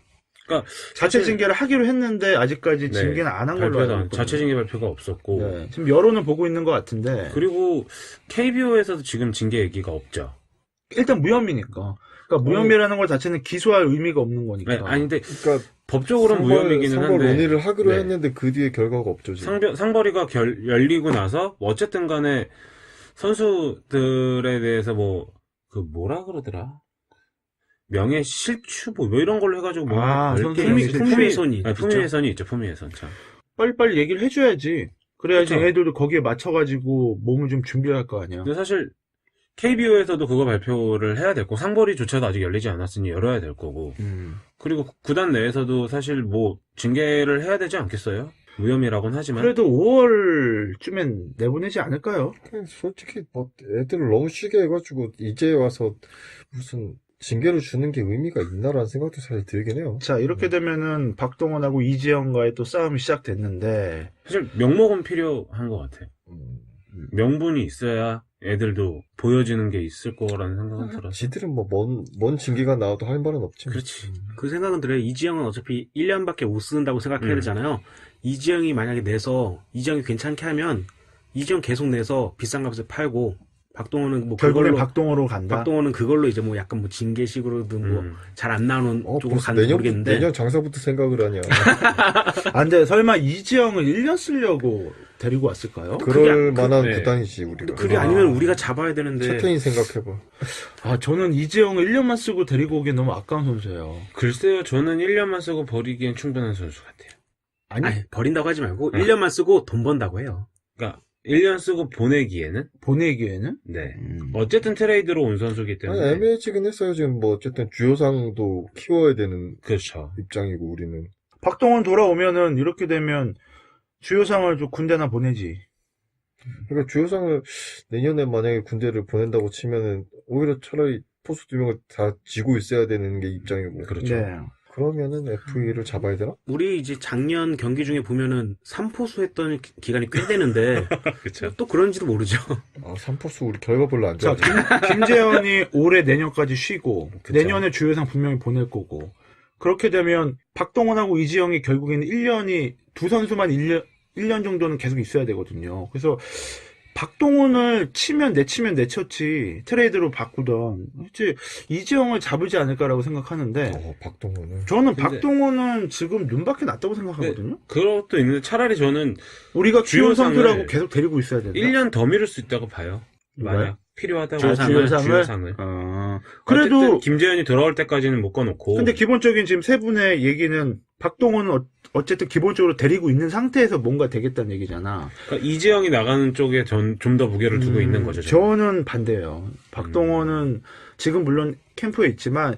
[SPEAKER 3] 그러니까
[SPEAKER 2] 자체
[SPEAKER 3] 사실-
[SPEAKER 2] 징계를 하기로 했는데 아직까지
[SPEAKER 3] 네,
[SPEAKER 2] 징계는 안 한 걸로
[SPEAKER 3] 발표도
[SPEAKER 2] 알고
[SPEAKER 3] 안,
[SPEAKER 2] 있거든요.
[SPEAKER 3] 자체 징계 발표가 없었고.
[SPEAKER 2] 네, 지금 여론은 보고 있는 것 같은데
[SPEAKER 3] 그리고 KBO에서도 지금 징계 얘기가 없죠.
[SPEAKER 2] 일단 무혐의니까. 그러니까 무혐의라는 걸 자체는 기소할 의미가 없는 거니까.
[SPEAKER 3] 네, 아니 근데
[SPEAKER 4] 그러니까
[SPEAKER 3] 법적으로는 무혐의기는
[SPEAKER 4] 선거
[SPEAKER 3] 한데
[SPEAKER 4] 논의를 하기로
[SPEAKER 3] 네.
[SPEAKER 4] 했는데 그 뒤에 결과가 없죠 지금.
[SPEAKER 3] 상벌이가 열리고 나서 어쨌든 간에 선수들에 대해서 뭐라 그러더라? 명예 실추 뭐 이런 걸로 해가지고
[SPEAKER 2] 선수 명예 실추.
[SPEAKER 5] 품위훼손이 있죠.
[SPEAKER 3] 품위훼손이 있죠. 품위훼손 참.
[SPEAKER 2] 빨리빨리 얘기를 해줘야지. 그래야지
[SPEAKER 3] 그쵸.
[SPEAKER 2] 애들도 거기에 맞춰가지고 몸을 좀 준비할 거 아니야.
[SPEAKER 3] 근데 사실 KBO에서도 그거 발표를 해야 될 거고 상벌이조차도 아직 열리지 않았으니 열어야 될 거고 그리고 구단 내에서도 사실 뭐 징계를 해야 되지 않겠어요? 무혐의라고는 하지만
[SPEAKER 2] 그래도 5월쯤엔 내보내지 않을까요?
[SPEAKER 4] 솔직히 뭐 애들을 너무 쉬게 해가지고 이제 와서 무슨 징계를 주는 게 의미가 있나라는 생각도 사실 들긴 해요.
[SPEAKER 2] 자, 이렇게 되면은 박동원하고 이재영과의 또 싸움이 시작됐는데
[SPEAKER 3] 사실 명목은 필요한 것 같아요. 명분이 있어야 애들도 보여지는 게 있을 거라는 생각은 들어요.
[SPEAKER 4] 지들은 뭐 뭔 징계가 나와도 할 말은 없지.
[SPEAKER 3] 그렇지.
[SPEAKER 5] 그 생각은 들어요. 이지영은 어차피 1년밖에 못 쓰는다고 생각해야 되잖아요. 이지영이 만약에 내서 이지영이 괜찮게 하면 이지영 계속 내서 비싼 값에 팔고 박동원은 뭐
[SPEAKER 2] 결국엔
[SPEAKER 5] 그걸로
[SPEAKER 2] 박동원으로 간다.
[SPEAKER 5] 박동원은 그걸로 이제 뭐 약간 뭐 징계식으로든 뭐 잘 안 나오는 쪽으로
[SPEAKER 4] 벌써
[SPEAKER 5] 가는지 모르겠는데
[SPEAKER 4] 내년 장사부터 생각을 하냐.
[SPEAKER 2] 근데 설마 이재영을 1년 쓰려고 데리고 왔을까요?
[SPEAKER 4] 그럴 만한
[SPEAKER 3] 네.
[SPEAKER 4] 구단이지 우리가.
[SPEAKER 5] 그게 아니면 우리가 잡아야 되는데
[SPEAKER 4] 채태인 생각해봐.
[SPEAKER 2] 저는 이재영을 1년만 쓰고 데리고 오기엔 너무 아까운 선수예요.
[SPEAKER 3] 글쎄요, 저는 1년만 쓰고 버리기엔 충분한 선수 같아요.
[SPEAKER 5] 아니 버린다고 하지 말고 1년만 쓰고 돈 번다고 해요.
[SPEAKER 3] 그러니까 1년 쓰고 보내기에는?
[SPEAKER 2] 보내기에는?
[SPEAKER 3] 네. 어쨌든 트레이드로 온 선수기 때문에.
[SPEAKER 4] 아니, 애매해지긴 했어요. 지금 뭐, 어쨌든 주요상도 키워야 되는
[SPEAKER 3] 그렇죠.
[SPEAKER 4] 입장이고, 우리는.
[SPEAKER 2] 박동원 돌아오면은 이렇게 되면 주요상을 좀 군대나 보내지.
[SPEAKER 4] 그러니까 주요상을 내년에 만약에 군대를 보낸다고 치면은, 오히려 차라리 포수 2명을 다 지고 있어야 되는 게 입장이고.
[SPEAKER 3] 그렇죠.
[SPEAKER 2] 네.
[SPEAKER 4] 그러면은 FA를 잡아야 되나?
[SPEAKER 5] 우리 이제 작년 경기 중에 보면은 3포수 했던 기간이 꽤 되는데
[SPEAKER 3] 그쵸.
[SPEAKER 5] 또 그런지도 모르죠.
[SPEAKER 4] 아, 3포수 우리 결과 별로 안
[SPEAKER 2] 자,
[SPEAKER 4] 좋아.
[SPEAKER 2] 김재현이 올해 내년까지 쉬고
[SPEAKER 3] 그쵸.
[SPEAKER 2] 내년에 주요상 분명히 보낼 거고 그렇게 되면 박동원하고 이지영이 결국에는 1년이 두 선수만 1년 정도는 계속 있어야 되거든요. 그래서 박동원을 치면 내쳤지 트레이드로 바꾸던 그치 이지영을 잡으지 않을까라고 생각하는데
[SPEAKER 4] 박동원은.
[SPEAKER 2] 저는
[SPEAKER 3] 근데-
[SPEAKER 2] 박동원은 지금 눈밖에 났다고 생각하거든요.
[SPEAKER 3] 그것도 있는데 차라리 저는
[SPEAKER 2] 우리가 키운
[SPEAKER 3] 주요상을
[SPEAKER 2] 선수라고 계속 데리고 있어야 된다.
[SPEAKER 3] 1년 더 미룰 수 있다고 봐요.
[SPEAKER 2] 누가요?
[SPEAKER 3] 만약 필요하다고
[SPEAKER 2] 주요상을? 그래도
[SPEAKER 3] 어쨌든 김재현이 돌아올 때까지는 묶어놓고.
[SPEAKER 2] 근데 기본적인 지금 세 분의 얘기는 박동원은 어쨌든 기본적으로 데리고 있는 상태에서 뭔가 되겠다는 얘기잖아.
[SPEAKER 3] 그러니까 이재영이 나가는 쪽에 좀 더 무게를 두고 있는 거죠.
[SPEAKER 2] 저는 반대예요. 박동원은 지금 물론 캠프에 있지만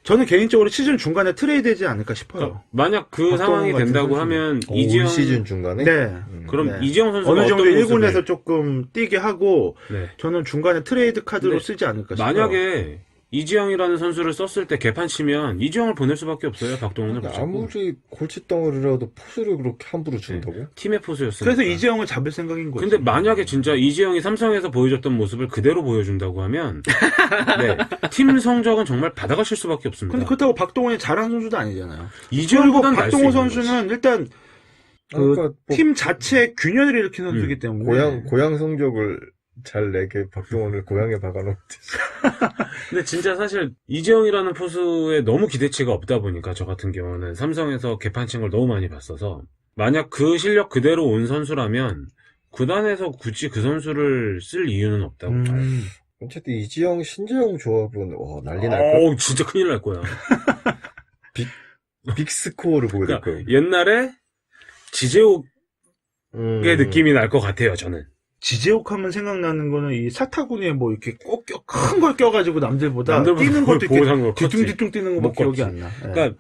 [SPEAKER 2] 저는 개인적으로 시즌 중간에 트레이드되지 않을까 싶어요.
[SPEAKER 3] 그러니까 만약 그
[SPEAKER 2] 박동원
[SPEAKER 3] 상황이
[SPEAKER 2] 같은
[SPEAKER 3] 된다고
[SPEAKER 2] 선수는.
[SPEAKER 3] 하면
[SPEAKER 4] 올
[SPEAKER 3] 이재영
[SPEAKER 4] 시즌 중간에?
[SPEAKER 2] 네.
[SPEAKER 3] 그럼
[SPEAKER 2] 네.
[SPEAKER 3] 이재영 선수가
[SPEAKER 2] 어느 정도
[SPEAKER 3] 어떤
[SPEAKER 2] 1군에서
[SPEAKER 3] 모습을-
[SPEAKER 2] 조금 뛰게 하고
[SPEAKER 3] 네.
[SPEAKER 2] 저는 중간에 트레이드 카드로
[SPEAKER 3] 근데
[SPEAKER 2] 쓰지 않을까 싶어요.
[SPEAKER 3] 만약에 이지영이라는 선수를 썼을 때 개판 치면 이지영을 보낼 수밖에 없어요. 박동원을 붙잡고.
[SPEAKER 4] 아무리 골칫덩어리라도 포수를 그렇게 함부로 준다고?
[SPEAKER 3] 팀의 포수였으니까.
[SPEAKER 2] 그래서 이재영을 잡을 생각인 거죠.
[SPEAKER 3] 근데 만약에 진짜 이지영이 삼성에서 보여줬던 모습을 그대로 보여준다고 하면 네, 팀 성적은 정말 받아가실 수밖에 없습니다.
[SPEAKER 2] 근데 그렇다고 박동원이 잘하는 선수도 아니잖아요. 그리고
[SPEAKER 3] 이지영보단 날수
[SPEAKER 2] 박동원
[SPEAKER 3] 있는
[SPEAKER 2] 선수는 일단
[SPEAKER 4] 그러니까 뭐
[SPEAKER 2] 팀 자체에 균열을 일으키는 선수이기 때문에
[SPEAKER 4] 고향 성적을 잘 내게 박동원을 고향에 박아놓듯이.
[SPEAKER 3] 근데 진짜 사실 이재영이라는 포수에 너무 기대치가 없다 보니까 저 같은 경우는 삼성에서 개판 친 걸 너무 많이 봤어서 만약 그 실력 그대로 온 선수라면 구단에서 굳이 그 선수를 쓸 이유는 없다고 봐요.
[SPEAKER 4] 어쨌든 이지영, 신재영 조합은 난리 날 거야.
[SPEAKER 3] 진짜 큰일 날 거야.
[SPEAKER 4] 빅스코어를 보여줄 거예요.
[SPEAKER 3] 그러니까 옛날에 지재욱의 느낌이 날 것 같아요. 저는.
[SPEAKER 2] 지제옥 하면 생각나는 거는 이 사타구니에 뭐 이렇게 꼭 큰 걸 껴가지고 남들보다 뛰는 것도 이렇게 뒤뚱뒤뚱 뛰는 거뭐 기억이 안 나.
[SPEAKER 3] 그러니까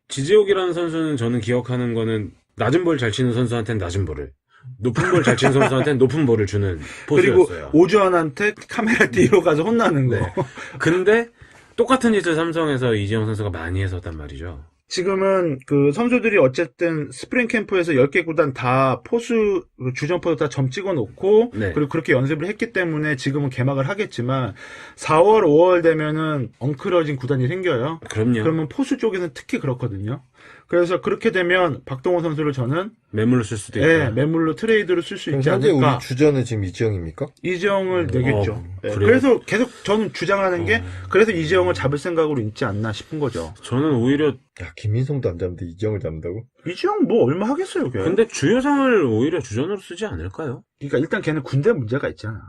[SPEAKER 3] 지재욱이라는 선수는 저는 기억하는 거는 낮은 볼 잘 치는 선수한테는 낮은 볼을, 높은 볼 잘 치는 선수한테는 높은 볼을 주는
[SPEAKER 2] 그리고
[SPEAKER 3] 포수였어요.
[SPEAKER 2] 오주환한테 카메라 뒤로 가서 혼나는 거.
[SPEAKER 3] 네. 근데 똑같은 짓을 삼성에서 이재영 선수가 많이 했었단 말이죠.
[SPEAKER 2] 지금은 그 선수들이 어쨌든 스프링 캠프에서 10개 구단 다 포수, 주전포수 다 점 찍어 놓고,
[SPEAKER 3] 네.
[SPEAKER 2] 그리고 그렇게 연습을 했기 때문에 지금은 개막을 하겠지만, 4월, 5월 되면은 엉클어진 구단이 생겨요.
[SPEAKER 3] 그럼요.
[SPEAKER 2] 그러면 포수 쪽에는 특히 그렇거든요. 그래서 그렇게 되면 박동원 선수를 저는
[SPEAKER 3] 매물로 쓸 수도 있고.
[SPEAKER 2] 네, 매물로 트레이드로 쓸 수
[SPEAKER 4] 그럼
[SPEAKER 2] 있지
[SPEAKER 4] 현재
[SPEAKER 2] 않을까.
[SPEAKER 4] 우리 주전은 지금 이지영입니까?
[SPEAKER 2] 이재영을 내겠죠. 네,
[SPEAKER 3] 그래요?
[SPEAKER 2] 그래서 계속 저는 주장하는 게 그래서 이재영을 잡을 생각으로 있지 않나 싶은 거죠.
[SPEAKER 3] 저는 오히려
[SPEAKER 4] 야, 김민성도 안 잡는데 이지영을 잡는다고?
[SPEAKER 2] 이재영 뭐 얼마 하겠어요, 걔.
[SPEAKER 3] 근데 주요상을 오히려 주전으로 쓰지 않을까요?
[SPEAKER 2] 그러니까 일단 걔는 군대 문제가 있잖아.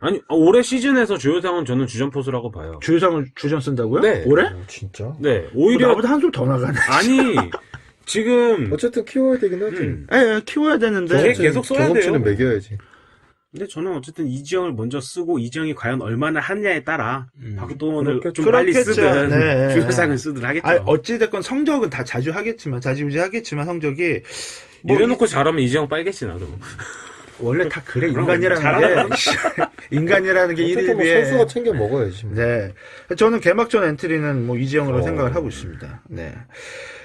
[SPEAKER 3] 아니 올해 시즌에서 주요상은 저는 주전 포수라고 봐요.
[SPEAKER 2] 주전을 주전 쓴다고요?
[SPEAKER 3] 네.
[SPEAKER 2] 올해?
[SPEAKER 4] 진짜?
[SPEAKER 3] 네,
[SPEAKER 2] 뭐
[SPEAKER 3] 오히려
[SPEAKER 2] 나보다 한숨 더 나가네.
[SPEAKER 3] 아니 지금
[SPEAKER 4] 어쨌든 키워야 되긴 하지.
[SPEAKER 2] 예, 키워야 되는데.
[SPEAKER 3] 걔 계속 써야
[SPEAKER 4] 경험치는
[SPEAKER 3] 돼요.
[SPEAKER 4] 매겨야지.
[SPEAKER 5] 근데 저는 어쨌든 이지영을 먼저 쓰고 이지영이 과연 얼마나 하느냐에 따라 박동원을
[SPEAKER 2] 그렇겠죠.
[SPEAKER 5] 좀 빨리
[SPEAKER 2] 그렇겠죠.
[SPEAKER 5] 쓰든
[SPEAKER 2] 네.
[SPEAKER 5] 주요상을 쓰든 하겠죠.
[SPEAKER 2] 어찌됐건 성적은 다 자주 하겠지만, 자지우지 하겠지만 성적이. 뭐
[SPEAKER 3] 이래놓고 잘하면 이재영 빨겠지 나도.
[SPEAKER 2] 원래 다 그래,
[SPEAKER 5] 그럼
[SPEAKER 2] 인간이라는 게. 인간이라는 게
[SPEAKER 4] 어쨌든
[SPEAKER 2] 일일
[SPEAKER 4] 뭐
[SPEAKER 2] 비해.
[SPEAKER 4] 선수가 챙겨 먹어야지.
[SPEAKER 2] 네. 저는 개막전 엔트리는 뭐 이지영으로 생각을 하고 있습니다. 네.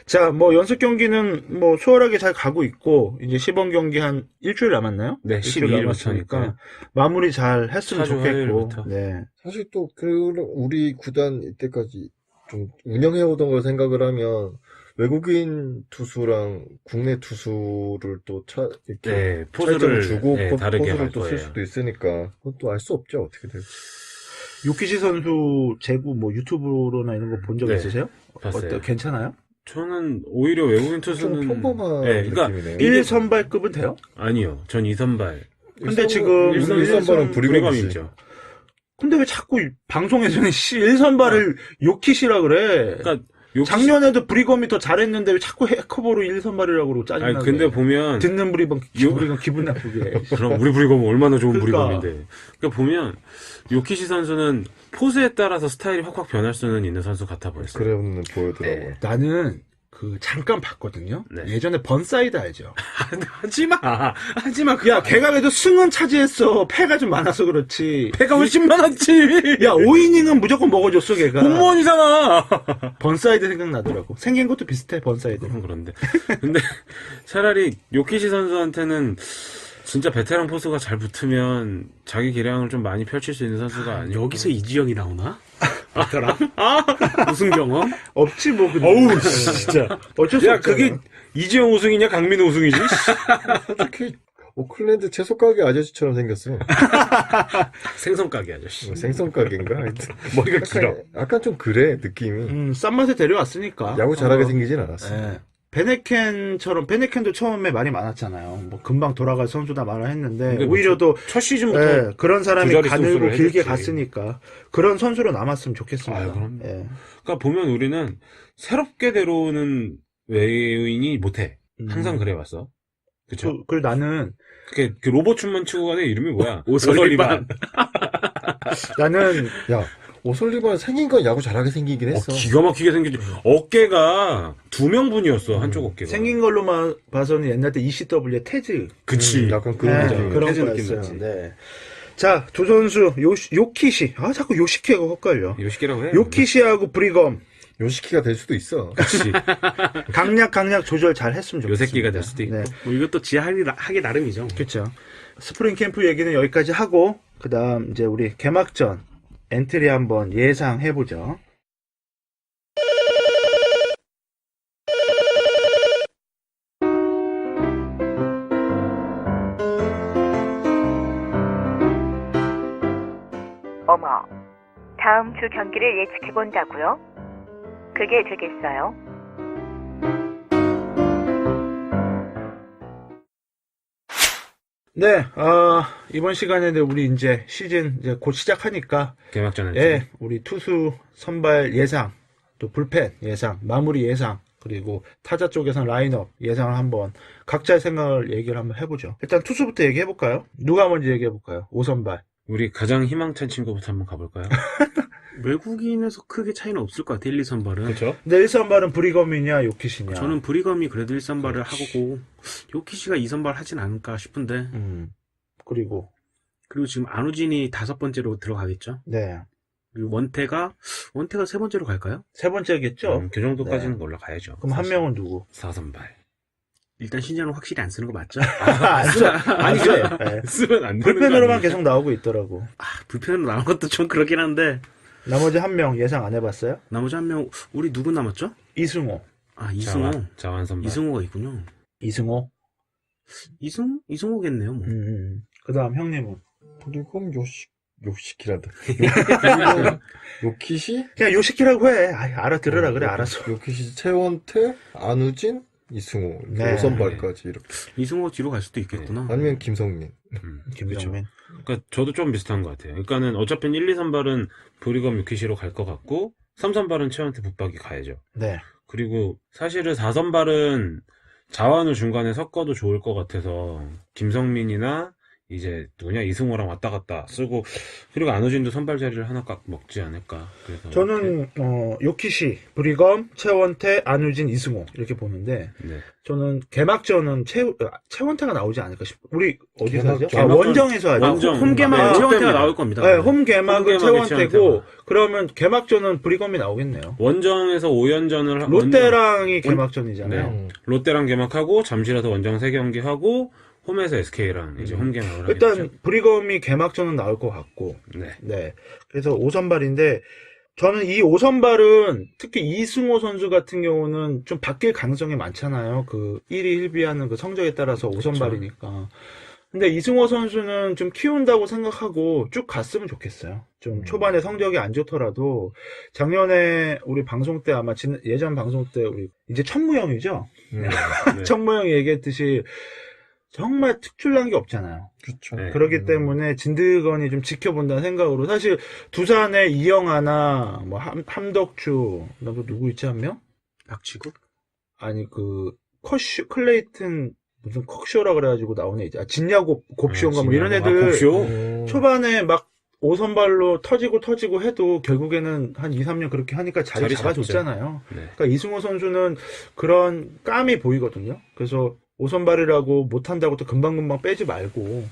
[SPEAKER 2] 자, 뭐 연습 경기는 뭐 수월하게 잘 가고 있고, 이제 시범 경기 한 일주일 남았나요?
[SPEAKER 3] 네,
[SPEAKER 2] 일주일
[SPEAKER 3] 12일
[SPEAKER 2] 남았으니까
[SPEAKER 3] 부터니까요.
[SPEAKER 2] 마무리 잘 했으면
[SPEAKER 3] 사주
[SPEAKER 2] 좋겠고.
[SPEAKER 3] 화요일부터.
[SPEAKER 2] 네.
[SPEAKER 4] 사실 또 우리 구단 이때까지 좀 운영해오던 걸 생각을 하면 외국인 투수랑 국내 투수를 또 이렇게
[SPEAKER 3] 네,
[SPEAKER 4] 차이점을
[SPEAKER 3] 포수를
[SPEAKER 4] 주고
[SPEAKER 3] 다르게
[SPEAKER 4] 포수를
[SPEAKER 3] 할
[SPEAKER 4] 또 쓸
[SPEAKER 3] 거예요.
[SPEAKER 4] 수도 있으니까 그것도 알 수 없죠, 어떻게 될지.
[SPEAKER 2] 요키시 선수 제구 뭐 유튜브로나 이런 거 본 적
[SPEAKER 3] 네,
[SPEAKER 2] 있으세요?
[SPEAKER 3] 봤어요.
[SPEAKER 2] 괜찮아요?
[SPEAKER 3] 저는 오히려 외국인
[SPEAKER 4] 좀
[SPEAKER 3] 투수는
[SPEAKER 4] 평범한
[SPEAKER 3] 네, 그러니까
[SPEAKER 4] 느낌이네요.
[SPEAKER 2] 1선발급은 돼요?
[SPEAKER 3] 아니요, 전 2선발.
[SPEAKER 2] 근데 지금
[SPEAKER 4] 일선발은 불이감이지.
[SPEAKER 3] 있죠.
[SPEAKER 2] 근데 왜 자꾸 방송에서는 1선발을 요키시라 그래?
[SPEAKER 3] 그러니까
[SPEAKER 2] 작년에도 브리검이 더 잘했는데 왜 자꾸 헤커보로 1선발이라고 그러고 짜증나게.
[SPEAKER 3] 아니, 근데 보면
[SPEAKER 2] 듣는 브리검 기분 나쁘게.
[SPEAKER 3] 그럼 우리 브리검은 얼마나 좋은
[SPEAKER 2] 그러니까.
[SPEAKER 3] 브리검인데. 그러니까 보면 요키시 선수는 포즈에 따라서 스타일이 확확 변할 수는 있는 선수 같아 보였어요.
[SPEAKER 4] 그래는 보여더라고요.
[SPEAKER 2] 나는 잠깐 봤거든요.
[SPEAKER 3] 네.
[SPEAKER 2] 예전에 번사이드 알죠?
[SPEAKER 3] 하지마.
[SPEAKER 2] 야, 걔가 그래도 승은 차지했어. 패가 좀 많아서 그렇지.
[SPEAKER 3] 배가 훨씬 많았지.
[SPEAKER 2] 야, 5이닝은 무조건 먹어줬어, 걔가.
[SPEAKER 3] 공무원이잖아.
[SPEAKER 2] 번사이드 생각나더라고. 생긴 것도 비슷해, 번사이드.
[SPEAKER 3] 그런데. 근데 차라리 요키시 선수한테는 진짜 베테랑 포수가 잘 붙으면 자기 기량을 좀 많이 펼칠 수 있는 선수가 아니야.
[SPEAKER 5] 여기서 이지영이 나오나? 베테랑? 우승 경험?
[SPEAKER 2] 없지, 뭐. 근데.
[SPEAKER 3] 어우, 진짜.
[SPEAKER 2] 어쩔 수
[SPEAKER 3] 야,
[SPEAKER 2] 없잖아.
[SPEAKER 3] 그게 이지영 우승이냐, 강민우 우승이지?
[SPEAKER 4] 특히 오클랜드 채소 가게 아저씨처럼 생겼어.
[SPEAKER 3] 생선 가게 아저씨.
[SPEAKER 4] 뭐 생선 가게인가? 하여튼
[SPEAKER 3] 머리가 길어.
[SPEAKER 4] 약간 좀 그래 느낌이.
[SPEAKER 2] 싼 맛에 데려왔으니까.
[SPEAKER 4] 야구 잘하게 생기진 않았어.
[SPEAKER 2] 예. 베네켄도 처음에 말이 많았잖아요. 뭐 금방 돌아갈 선수다 말을 했는데
[SPEAKER 3] 근데
[SPEAKER 2] 오히려 또
[SPEAKER 3] 첫 시즌부터
[SPEAKER 2] 그런 사람이
[SPEAKER 3] 두 자리
[SPEAKER 2] 가늘고
[SPEAKER 3] 소수를
[SPEAKER 2] 길게
[SPEAKER 3] 해줬지.
[SPEAKER 2] 갔으니까 그런 선수로 남았으면 좋겠습니다.
[SPEAKER 3] 아유, 그럼요.
[SPEAKER 2] 예.
[SPEAKER 3] 그러니까 보면 우리는 새롭게 데려오는 외인이 못해. 항상 그래왔어. 그쵸?
[SPEAKER 2] 그리고 나는
[SPEAKER 3] 그 로봇춤만 치고 가는 이름이 뭐야?
[SPEAKER 5] 오설리반.
[SPEAKER 2] 나는
[SPEAKER 4] 야 오솔리반 생긴 건 야구 잘하게 생기긴 했어.
[SPEAKER 3] 기가 막히게 생겼지. 어깨가 2명분이었어, 한쪽 어깨가.
[SPEAKER 2] 생긴 걸로만 봐서는 옛날 때 ECW의 테즈
[SPEAKER 3] 그치.
[SPEAKER 4] 약간 그런
[SPEAKER 2] 네,
[SPEAKER 4] 느낌.
[SPEAKER 2] 그런
[SPEAKER 3] 테즈 느낌
[SPEAKER 2] 거였어요.
[SPEAKER 3] 났지.
[SPEAKER 2] 네. 자, 두 선수 요키시. 자꾸 요시키가 헷갈려.
[SPEAKER 3] 요시키라고 해.
[SPEAKER 2] 요키시하고 브리검.
[SPEAKER 4] 요시키가 될 수도 있어.
[SPEAKER 3] 그치.
[SPEAKER 2] 강약 조절 잘 했으면 좋겠습니다.
[SPEAKER 3] 요새끼가 될 수도 있고.
[SPEAKER 2] 네.
[SPEAKER 5] 뭐 이것도 하기 나름이죠.
[SPEAKER 2] 그렇죠. 스프링 캠프 얘기는 여기까지 하고 그다음 이제 우리 개막전 엔트리 한번 예상해 보죠.
[SPEAKER 8] 어머, 다음 주 경기를 예측해 본다고요? 그게 되겠어요?
[SPEAKER 2] 네, 이번 시간에는 우리 이제 시즌 이제 곧 시작하니까
[SPEAKER 3] 개막전
[SPEAKER 2] 예, 우리 투수 선발 예상, 또 불펜 예상, 마무리 예상, 그리고 타자 쪽에서는 라인업 예상을 한번 각자의 생각을 얘기를 한번 해보죠. 일단 투수부터 얘기해 볼까요? 누가 먼저 얘기해 볼까요? 5선발.
[SPEAKER 3] 우리 가장 희망찬 친구부터 한번 가볼까요?
[SPEAKER 5] 외국인에서 크게 차이는 없을 것 같아요. 1, 2선발은.
[SPEAKER 3] 그렇죠.
[SPEAKER 2] 근데 1선발은 브리검이냐 요키시냐?
[SPEAKER 5] 저는 브리검이 그래도 1선발을 하고 요키시가 2선발 하진 않을까 싶은데.
[SPEAKER 2] 그리고
[SPEAKER 5] 지금 안우진이 5번째로 들어가겠죠.
[SPEAKER 2] 네,
[SPEAKER 5] 그리고 원태가 3번째로 갈까요?
[SPEAKER 2] 세 번째겠죠.
[SPEAKER 3] 그 정도까지는 올라가야죠.
[SPEAKER 2] 그럼 한 명은 누구?
[SPEAKER 3] 4선발.
[SPEAKER 5] 일단 신재는 확실히 안 쓰는 거 맞죠?
[SPEAKER 2] 아니 그래. 네.
[SPEAKER 3] 쓰면 안 되는
[SPEAKER 2] 불펜으로만 계속 나오고 있더라고.
[SPEAKER 5] 불펜으로 나온 것도 좀 그렇긴 한데.
[SPEAKER 2] 나머지 한 명 예상 안 해봤어요?
[SPEAKER 5] 나머지 한 명, 우리 누구 남았죠?
[SPEAKER 2] 이승호.
[SPEAKER 5] 이승호.
[SPEAKER 3] 자완 선발.
[SPEAKER 5] 이승호가 있군요.
[SPEAKER 2] 이승호.
[SPEAKER 5] 이승호겠네요, 뭐.
[SPEAKER 2] 그다음 형님은
[SPEAKER 4] 브리검 요시키란다. 요키시?
[SPEAKER 2] 그냥 요시키라고 해. 알아들으라 그래. 알았어.
[SPEAKER 4] 요키시, 최원태, 안우진, 이승호.
[SPEAKER 2] 네.
[SPEAKER 4] 5선발까지 이렇게.
[SPEAKER 5] 이승호 뒤로 갈 수도 있겠구나.
[SPEAKER 4] 아니면 김성민.
[SPEAKER 2] 김정민.
[SPEAKER 3] 그러니까 저도 좀 비슷한 것 같아요. 그러니까는 어차피 1, 2선발은 브리검 유키시로 갈 것 같고 3선발은 최원태 붙박이 가야죠.
[SPEAKER 2] 네.
[SPEAKER 3] 그리고 사실은 4선발은 자완을 중간에 섞어도 좋을 것 같아서 김성민이나 이제 누구냐 이승호랑 왔다 갔다 쓰고 그리고 안우진도 선발 자리를 하나 깍 먹지 않을까. 그래서
[SPEAKER 2] 저는 요키시, 브리검, 최원태, 안우진, 이승호 이렇게 보는데
[SPEAKER 3] 네.
[SPEAKER 2] 저는 개막전은 최원태가 나오지 않을까 싶어요. 우리 어디서 하죠?
[SPEAKER 3] 개막전-
[SPEAKER 2] 원정에서 하죠.
[SPEAKER 3] 원정.
[SPEAKER 5] 홈 개막
[SPEAKER 3] 네,
[SPEAKER 5] 최원태가
[SPEAKER 3] 홈입니다.
[SPEAKER 5] 나올 겁니다.
[SPEAKER 2] 네, 홈 개막은
[SPEAKER 3] 홈 개막이
[SPEAKER 2] 최원태고
[SPEAKER 3] 최원태가.
[SPEAKER 2] 그러면 개막전은 브리검이 나오겠네요.
[SPEAKER 3] 원정에서 5연전을
[SPEAKER 2] 롯데랑이 개막전이잖아요.
[SPEAKER 3] 롯데랑 개막하고 잠실에서 원정 3경기 하고 홈에서 SK랑 이제 홈 개막을
[SPEAKER 2] 일단
[SPEAKER 3] 하겠죠.
[SPEAKER 2] 브리검이 개막전은 나올 것 같고
[SPEAKER 3] 네.
[SPEAKER 2] 네. 그래서 5선발인데 저는 이 5선발은 특히 이승호 선수 같은 경우는 좀 바뀔 가능성이 많잖아요. 그 1위 1비하는 그 성적에 따라서 5선발이니까. 근데 이승호 선수는 좀 키운다고 생각하고 쭉 갔으면 좋겠어요. 좀 초반에 성적이 안 좋더라도 작년에 우리 방송 때 아마 예전 방송 때 우리 이제 천무형이죠.
[SPEAKER 3] 네.
[SPEAKER 2] 천무형이 얘기했듯이 정말 특출난 게 없잖아요.
[SPEAKER 4] 그렇죠.
[SPEAKER 3] 네.
[SPEAKER 2] 그렇기 때문에 진드건이 좀 지켜본다는 생각으로 사실 두산에 이영하나 뭐 함덕주 나도 누구 있지 한 명?
[SPEAKER 5] 박치구?
[SPEAKER 2] 아니 그 클레이튼 무슨 컥쇼라 그래가지고 나오네 이제 진야곱 곱쇼인가 뭐 이런 애들
[SPEAKER 3] 곱쇼?
[SPEAKER 2] 초반에 막 5선발로 터지고 해도 결국에는 한 2, 3년 그렇게 하니까 자리 잡아줬잖아요.
[SPEAKER 3] 네.
[SPEAKER 2] 그러니까 이승호 선수는 그런 깜이 보이거든요. 그래서 5선발이라고 못한다고 또 금방금방 빼지 말고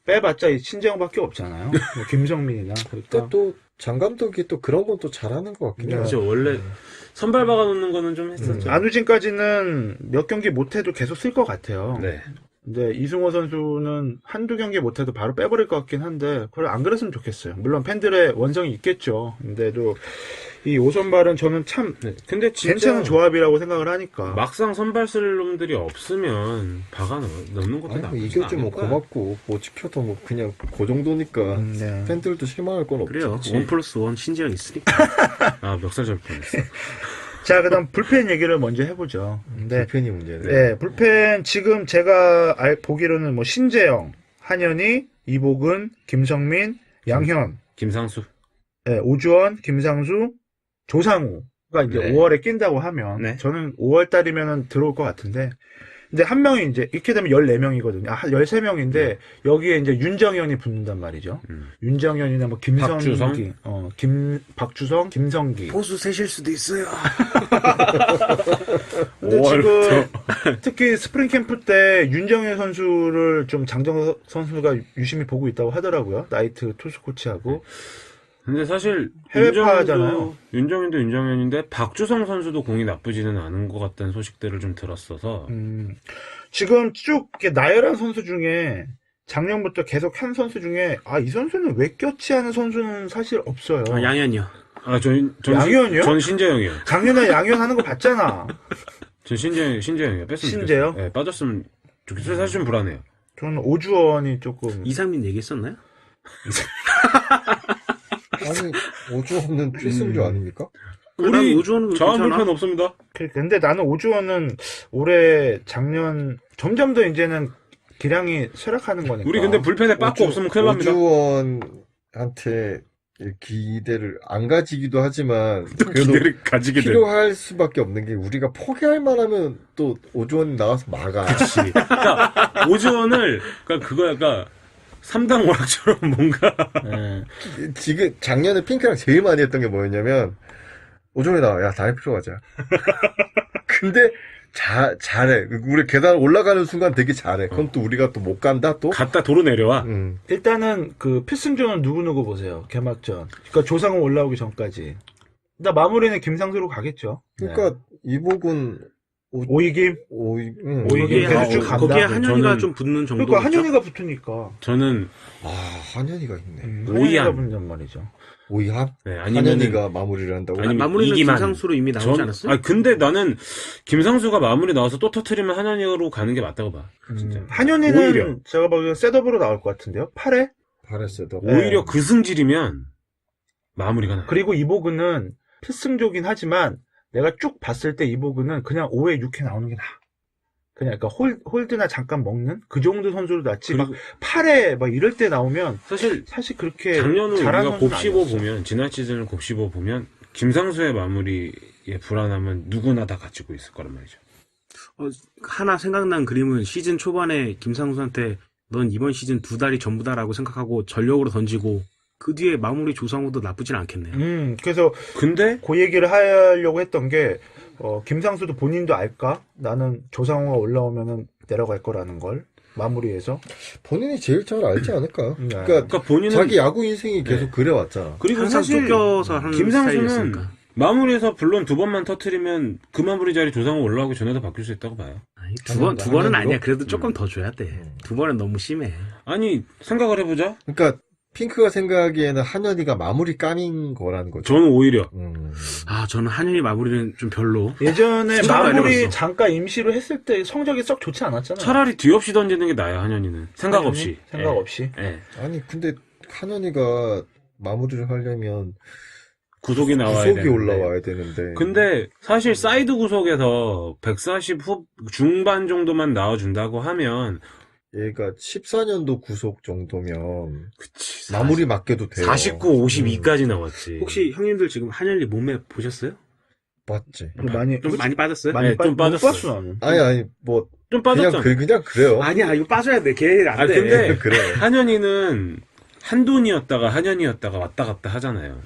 [SPEAKER 2] 빼봤자 신재영밖에 없잖아요. 뭐 김성민이나 그러니까
[SPEAKER 4] 또 장 감독이 또 그런 건 또 잘하는 것 같긴 해요.
[SPEAKER 3] 그렇죠. 원래 선발 박아놓는 거는 좀 했었죠.
[SPEAKER 2] 안우진까지는 몇 경기 못해도 계속 쓸 것 같아요.
[SPEAKER 3] 네.
[SPEAKER 2] 근데 이승호 선수는 한두 경기 못해도 바로 빼버릴 것 같긴 한데 그걸 안 그랬으면 좋겠어요. 물론 팬들의 원성이 있겠죠. 근데도 이 5선발은 저는 참
[SPEAKER 3] 근데 진짜
[SPEAKER 2] 괜찮은 조합이라고 생각을 하니까
[SPEAKER 3] 막상 선발 쓸 놈들이 없으면 박아 넣는 것도
[SPEAKER 4] 아니, 뭐
[SPEAKER 3] 나쁘지
[SPEAKER 4] 이겨주면
[SPEAKER 3] 않을 거야.
[SPEAKER 4] 고맙고 뭐 지켜도 뭐 그냥 그 정도니까
[SPEAKER 2] 네.
[SPEAKER 4] 팬들도 실망할 건 없죠.
[SPEAKER 5] 그래요.
[SPEAKER 3] 그치.
[SPEAKER 5] 1+1 신재영 있으니까.
[SPEAKER 3] 아, 멱살 잡을 뻔했어.
[SPEAKER 2] 자, 그다음 불펜 얘기를 먼저 해보죠. 근데
[SPEAKER 4] 불펜이 문제네.
[SPEAKER 2] 네, 불펜 지금 제가 보기로는 뭐 신재영, 한현희, 이복은, 김성민, 양현,
[SPEAKER 3] 김상수.
[SPEAKER 2] 네, 오주원, 김상수, 조상우가 이제
[SPEAKER 3] 네.
[SPEAKER 2] 5월에 낀다고 하면
[SPEAKER 3] 네.
[SPEAKER 2] 저는 5월 달이면 들어올 것 같은데 근데 한 명이 이제 이렇게 되면 14명이거든요. 13명인데 여기에 이제 윤정현이 붙는단 말이죠. 윤정현이나 뭐 김성기,
[SPEAKER 3] 박주성?
[SPEAKER 2] 박주성, 김성기.
[SPEAKER 5] 포수 세실 수도 있어요.
[SPEAKER 2] 근데
[SPEAKER 3] 5월부터.
[SPEAKER 2] 지금 특히 스프링 캠프 때 윤정현 선수를 좀 장정석 선수가 유심히 보고 있다고 하더라고요. 나이트 투수 코치하고.
[SPEAKER 3] 근데 사실
[SPEAKER 2] 해외파잖아요.
[SPEAKER 3] 윤정현도 윤정현인데 박주성 선수도 공이 나쁘지는 않은 것 같다는 소식들을 좀 들었어서
[SPEAKER 2] 지금 쭉 이렇게 나열한 선수 중에 작년부터 계속 한 선수 중에 이 선수는 왜 꼈지 하는 선수는 사실 없어요.
[SPEAKER 5] 양현이요.
[SPEAKER 2] 양현이요?
[SPEAKER 3] 전 신재영이요.
[SPEAKER 2] 작년에 양현 하는 거 봤잖아.
[SPEAKER 3] 전 신재영이요. 뺐으면
[SPEAKER 2] 신재영?
[SPEAKER 3] 좋겠어요. 네, 빠졌으면 좋겠어요. 사실 좀 불안해요.
[SPEAKER 2] 저는 오주원이 조금
[SPEAKER 5] 이상민 얘기했었나요?
[SPEAKER 4] 아니 오주 없는 필승조 아닙니까?
[SPEAKER 3] 우리
[SPEAKER 5] 오주원은
[SPEAKER 3] 자원
[SPEAKER 5] 괜찮아.
[SPEAKER 3] 불펜 없습니다.
[SPEAKER 2] 근데 나는 오주원은 올해 작년 점점 더 이제는 기량이 쇠락하는 거니까.
[SPEAKER 3] 우리 근데 불펜에 빠꾸 없으면 큰일 납니다.
[SPEAKER 4] 오주원한테 기대를 안 가지기도 하지만 그래도
[SPEAKER 3] 기대를 가지게 돼.
[SPEAKER 4] 필요할 수밖에 없는 게 우리가 포기할 만하면 또 오주원이 나와서 막아.
[SPEAKER 3] 그러니까 오주원을 그러니까 3당 오락처럼 뭔가
[SPEAKER 4] 지금 작년에 핑크랑 제일 많이 했던 게 뭐였냐면 오주원이 나와. 야 다리 필요 하자. 근데 잘해. 우리 계단 올라가는 순간 되게 잘해. 그럼 또 우리가 또 못 간다 또.
[SPEAKER 3] 갔다 도로 내려와.
[SPEAKER 2] 일단은 그 필승조는 누구 보세요. 개막전. 그러니까 조상우 올라오기 전까지. 나 마무리는 김상수로 가겠죠.
[SPEAKER 4] 그러니까 이복은
[SPEAKER 2] 오이김.
[SPEAKER 5] 거기에,
[SPEAKER 2] 계속 쭉 간다.
[SPEAKER 5] 거기에 한현이가
[SPEAKER 3] 저는-
[SPEAKER 5] 좀 붙는 정도.
[SPEAKER 2] 그러니까 한현이가 붙으니까.
[SPEAKER 3] 저는
[SPEAKER 4] 한현이가 있네.
[SPEAKER 2] 한현이가
[SPEAKER 3] 오이한.
[SPEAKER 2] 붙는 말이죠.
[SPEAKER 4] 오이합?
[SPEAKER 3] 네, 아니면은
[SPEAKER 4] 한현이가 마무리를 한다고?
[SPEAKER 3] 아니면
[SPEAKER 5] 마무리는
[SPEAKER 3] 이기만.
[SPEAKER 5] 김상수로 이미 나오지 않았어요?
[SPEAKER 3] 근데 나는 김상수가 마무리 나와서 또 터트리면 한현이로 가는 게 맞다고 봐. 진짜.
[SPEAKER 2] 한현이는
[SPEAKER 3] 오히려.
[SPEAKER 2] 제가 보기엔 셋업으로 나올 것 같은데요. 8회?
[SPEAKER 4] 잘했어요.
[SPEAKER 3] 오히려 그 승질이면 마무리가 나.
[SPEAKER 2] 그리고 이보근은 필승조긴 하지만 내가 쭉 봤을 때 이보근은 그냥 5회, 6회 나오는 게 나아. 그냥 그러니까 홀드나 잠깐 먹는 그 정도 선수로 낫지. 막 8회 막 이럴 때 나오면
[SPEAKER 3] 사실
[SPEAKER 2] 그렇게
[SPEAKER 3] 작년을
[SPEAKER 2] 잘하는
[SPEAKER 3] 우리가
[SPEAKER 2] 선수는
[SPEAKER 3] 곱씹어
[SPEAKER 2] 아니었어.
[SPEAKER 3] 보면 지난 시즌을 곱씹어 보면 김상수의 마무리의 불안함은 누구나 다 가지고 있을 거란 말이죠.
[SPEAKER 5] 하나 생각난 그림은 시즌 초반에 김상수한테 넌 이번 시즌 2달이 전부다라고 생각하고 전력으로 던지고 그 뒤에 마무리 조상우도 나쁘진 않겠네요.
[SPEAKER 2] 그래서
[SPEAKER 3] 근데
[SPEAKER 2] 그 얘기를 하려고 했던 게 김상수도 본인도 알까? 나는 조상우가 올라오면은 내려갈 거라는 걸 마무리해서
[SPEAKER 4] 본인이 제일 잘 알지 않을까?
[SPEAKER 2] 네.
[SPEAKER 4] 그러니까
[SPEAKER 3] 본인은
[SPEAKER 4] 자기 야구 인생이 계속 그래왔잖아.
[SPEAKER 3] 그리고
[SPEAKER 5] 항상
[SPEAKER 3] 사실
[SPEAKER 5] 쫓겨서 하는
[SPEAKER 3] 김상수는
[SPEAKER 5] 스타일이었으니까.
[SPEAKER 3] 마무리에서 물론 2번만 터트리면 그 마무리 자리 조상우 올라오기 전에도 바뀔 수 있다고 봐요.
[SPEAKER 5] 아니, 두 번은
[SPEAKER 4] 한현이로?
[SPEAKER 5] 아니야. 그래도 조금 더 줘야 돼. 2번은 너무 심해.
[SPEAKER 3] 아니 생각을 해보자.
[SPEAKER 4] 그러니까 핑크가 생각하기에는 한현이가 마무리 까민 거라는 거죠.
[SPEAKER 3] 저는 오히려
[SPEAKER 5] 저는 한현이 마무리는 좀 별로.
[SPEAKER 2] 예전에
[SPEAKER 5] 생각 많이
[SPEAKER 2] 마무리
[SPEAKER 5] 해봤어.
[SPEAKER 2] 잠깐 임시로 했을 때 성적이 썩 좋지 않았잖아.
[SPEAKER 3] 차라리 뒤 없이 던지는 게 나아요. 한현이는 생각
[SPEAKER 2] 한현이?
[SPEAKER 3] 없이.
[SPEAKER 2] 생각
[SPEAKER 3] 예.
[SPEAKER 2] 없이.
[SPEAKER 3] 예.
[SPEAKER 4] 아니 근데 한현이가 마무리를 하려면
[SPEAKER 3] 구속이 나와야
[SPEAKER 4] 구속이
[SPEAKER 3] 되는데.
[SPEAKER 4] 올라와야 되는데.
[SPEAKER 3] 근데 사실 사이드 구속에서 140 중반 정도만 나와준다고 하면
[SPEAKER 4] 얘가 14년도 구속 정도면
[SPEAKER 3] 그치.
[SPEAKER 4] 마무리 맡겨도 돼요.
[SPEAKER 3] 49, 52까지 나왔지.
[SPEAKER 5] 혹시 형님들 지금 한현리 몸매 보셨어요?
[SPEAKER 4] 맞지?
[SPEAKER 2] 많이
[SPEAKER 5] 좀 많이 빠졌어요?
[SPEAKER 3] 네, 좀 빠졌어.
[SPEAKER 2] 못 봤어, 나는.
[SPEAKER 4] 아니, 뭐,
[SPEAKER 3] 좀 빠졌잖아.
[SPEAKER 4] 그냥 그래요.
[SPEAKER 5] 아니야, 이거 빠져야 돼. 걔 안 돼.
[SPEAKER 3] 근데
[SPEAKER 4] 그래.
[SPEAKER 3] 한현이는 한돈이었다가 한현이었다가 왔다 갔다 하잖아요.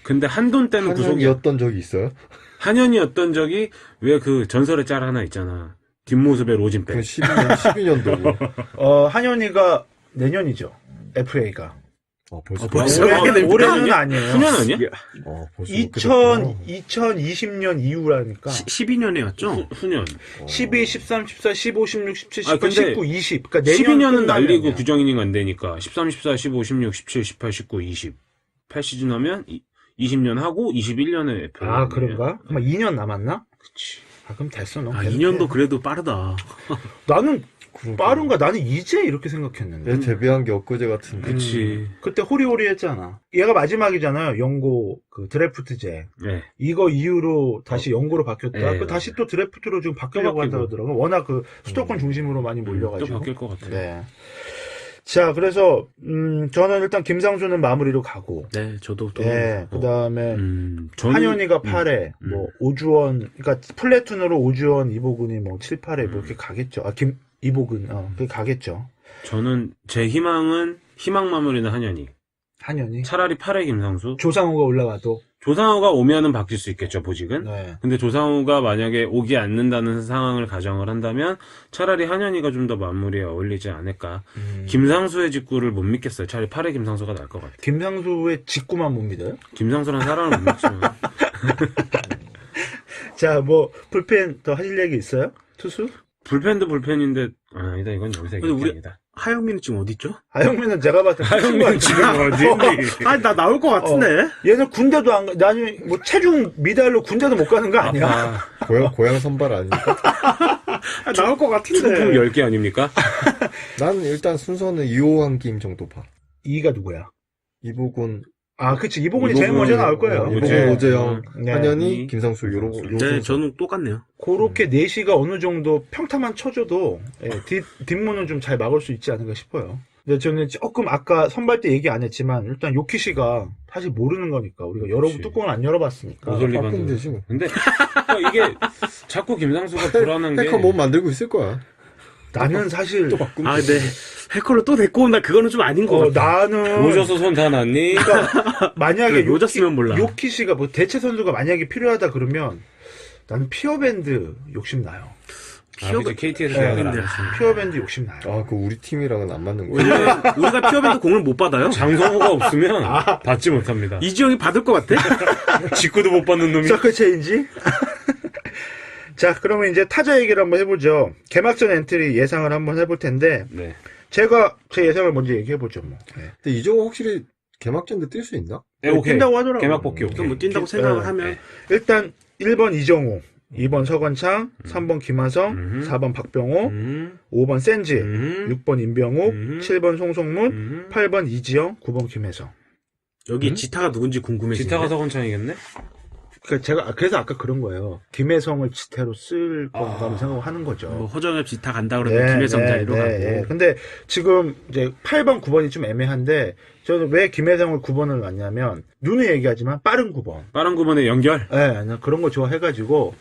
[SPEAKER 3] 근데 한돈 때는 구속이
[SPEAKER 4] 한현이었던 적이 있어요?
[SPEAKER 3] 한현이었던 적이 왜 그 전설의 짤 하나 있잖아. 뒷모습에 로진백.
[SPEAKER 4] 그 12년도고.
[SPEAKER 2] 한현이가 내년이죠. FA가.
[SPEAKER 4] 벌써.
[SPEAKER 2] 올해는 아니에요.
[SPEAKER 3] 후년 아니야?
[SPEAKER 4] 벌써
[SPEAKER 2] 2020년 이후라니까.
[SPEAKER 5] 12년이었죠?
[SPEAKER 3] 후년.
[SPEAKER 2] 12, 13, 14, 15, 16, 17, 18,
[SPEAKER 3] 근데
[SPEAKER 2] 19, 20. 그러니까 내년
[SPEAKER 3] 12년은 날리고
[SPEAKER 2] 끝나면이야.
[SPEAKER 3] 규정이닝 안 되니까 13, 14, 15, 16, 17, 18, 19, 20. 8시즌 하면 20년 하고 21년에 FA.
[SPEAKER 2] 아, 그런가? 그럼 2년 남았나?
[SPEAKER 3] 그치.
[SPEAKER 2] 아, 그럼 됐어. 너.
[SPEAKER 5] 2년도 그래도 빠르다.
[SPEAKER 2] 나는 빠른가? 나는 이제 이렇게 생각했는데.
[SPEAKER 4] 얘 데뷔한 게 엊그제 같은데.
[SPEAKER 3] 그치.
[SPEAKER 2] 그때 호리호리 했잖아. 얘가 마지막이잖아요. 연고 그 드래프트제.
[SPEAKER 3] 네.
[SPEAKER 2] 이거 이후로 다시 연고로 바뀌었다.
[SPEAKER 3] 네,
[SPEAKER 2] 그 다시 또 드래프트로 지금 바뀌려고
[SPEAKER 3] 바뀌고.
[SPEAKER 2] 하더라고요. 워낙 그 수도권 중심으로 많이
[SPEAKER 3] 또
[SPEAKER 2] 몰려가지고.
[SPEAKER 3] 바뀔 것 같아.
[SPEAKER 2] 네. 자, 그래서 저는 일단 김상수는 마무리로 가고.
[SPEAKER 5] 네, 저도 또.
[SPEAKER 2] 네. 그다음에
[SPEAKER 3] 저는-
[SPEAKER 2] 한현이가 8회, 뭐 오주원, 그러니까 플래툰으로 오주원, 이보근이 뭐 7, 8회 뭐 이렇게 가겠죠. 아, 이보근, 그게 가겠죠.
[SPEAKER 3] 저는 제 희망은 희망 마무리는 한현이.
[SPEAKER 2] 한현이.
[SPEAKER 3] 차라리 8회 김상수.
[SPEAKER 2] 조상우가 올라가도.
[SPEAKER 3] 조상우가 오면은 바뀔 수 있겠죠, 보직은.
[SPEAKER 2] 네.
[SPEAKER 3] 근데 조상우가 만약에 오지 않는다는 상황을 가정을 한다면 차라리 한현이가 좀 더 마무리에 어울리지 않을까. 김상수의 직구를 못 믿겠어요. 차라리 8회 김상수가 나을 것 같아요.
[SPEAKER 2] 김상수의 직구만 못 믿어요?
[SPEAKER 3] 김상수란 사람을 못 믿지만.
[SPEAKER 2] 자, 뭐 불펜 더 하실 얘기 있어요? 투수?
[SPEAKER 3] 불펜도 불펜인데, 아니다, 이건 여기서
[SPEAKER 5] 근데
[SPEAKER 3] 얘기
[SPEAKER 5] 우리-
[SPEAKER 3] 아니다.
[SPEAKER 5] 하영민은 지금 어딨죠?
[SPEAKER 2] 하영민은 제가 봤을 때
[SPEAKER 3] 하영민 지금 어디?
[SPEAKER 5] 아니, 나 나올 것 같은데?
[SPEAKER 2] 얘는 군대도 안 가, 나중에 뭐 체중 미달로 군대도 못 가는 거 아니야?
[SPEAKER 4] 고향 선발 아닙니까?
[SPEAKER 5] 나올 것 같은데.
[SPEAKER 3] 풍풍 10개 아닙니까?
[SPEAKER 4] 난 일단 순서는 이호한 김 정도 봐.
[SPEAKER 2] 이가 누구야?
[SPEAKER 4] 이보근,
[SPEAKER 2] 아, 그치. 이보근이 제일 먼저 나올 거예요.
[SPEAKER 4] 이보근,
[SPEAKER 3] 네.
[SPEAKER 4] 오재영,
[SPEAKER 2] 네.
[SPEAKER 4] 한현희, 김상수, 요런
[SPEAKER 5] 네,
[SPEAKER 4] 순서.
[SPEAKER 5] 저는 똑같네요.
[SPEAKER 2] 그렇게 내시가 어느 정도 평타만 쳐줘도 뒷문은 좀 잘 막을 수 있지 않을까 싶어요. 근데 저는 조금 아까 선발 때 얘기 안 했지만 일단 요키시가 사실 모르는 거니까 우리가
[SPEAKER 3] 그치.
[SPEAKER 2] 뚜껑을 안 열어봤으니까.
[SPEAKER 3] 오돌리
[SPEAKER 4] 바꾸면
[SPEAKER 3] 반도.
[SPEAKER 4] 되지 뭐.
[SPEAKER 3] 근데 이게 자꾸 김상수가 불안한 게
[SPEAKER 4] 해커 몸 만들고 있을 거야.
[SPEAKER 2] 나는 사실
[SPEAKER 4] 또 바꾸면
[SPEAKER 5] 아,
[SPEAKER 4] 되지.
[SPEAKER 5] 네. 해커를 또 데리고 온다. 그거는 좀 아닌 것 같아.
[SPEAKER 2] 나는
[SPEAKER 3] 로저서 손 다 났니?
[SPEAKER 2] 만약에
[SPEAKER 5] 그래, 요졌으면 몰라.
[SPEAKER 2] 요키시가 뭐 대체 선수가 만약에 필요하다 그러면 나는 피어밴드 욕심나요.
[SPEAKER 3] 아, 그치, KT에서
[SPEAKER 2] 네,
[SPEAKER 3] 계약을 안
[SPEAKER 5] 근데-
[SPEAKER 3] 했으니까.
[SPEAKER 2] 피어밴드 욕심나요.
[SPEAKER 4] 아, 그 우리 팀이랑은 안 맞는 거야.
[SPEAKER 5] 왜냐면 우리가 피어밴드 공을 못 받아요.
[SPEAKER 3] 장성호가 없으면 받지 못합니다.
[SPEAKER 5] 이지영이 받을 것 같아?
[SPEAKER 3] 직구도 못 받는 놈이.
[SPEAKER 2] 서클 체인지? 자, 그러면 이제 타자 얘기를 한번 해보죠. 개막전 엔트리 예상을 한번 해볼 텐데,
[SPEAKER 3] 네.
[SPEAKER 2] 제가 제 예상을 먼저 얘기해보죠, 뭐. 네.
[SPEAKER 4] 근데 이정호 확실히 개막전 때 뛸 수 있나?
[SPEAKER 3] 네, 오케이.
[SPEAKER 2] 뛴다고 하더라고요.
[SPEAKER 3] 개막 복귀 오케이.
[SPEAKER 5] 그럼 뭐 뛴다고 생각을 하면.
[SPEAKER 2] 일단 1번 이정우, 2번 서건창, 3번 김하성, 4번 박병호, 5번 센지, 6번 임병욱, 7번 송성문, 8번 이지영, 9번 김혜성.
[SPEAKER 5] 여기 지타가 누군지 궁금해지네.
[SPEAKER 3] 지타가 서건창이겠네?
[SPEAKER 2] 그러니까 제가 그래서 아까 그런 거예요. 김혜성을 지태로 쓸 건가 생각을 하는 거죠.
[SPEAKER 5] 뭐 허정엽 지타 간다 그러면 김혜성 자리로 가고.
[SPEAKER 2] 근데 지금 이제 8번, 9번이 좀 애매한데 저는 왜 김혜성을 9번을 놨냐면 누누이 얘기하지만 빠른 9번.
[SPEAKER 3] 빠른 9번에 연결?
[SPEAKER 2] 네, 나 그런 거 좋아해가지고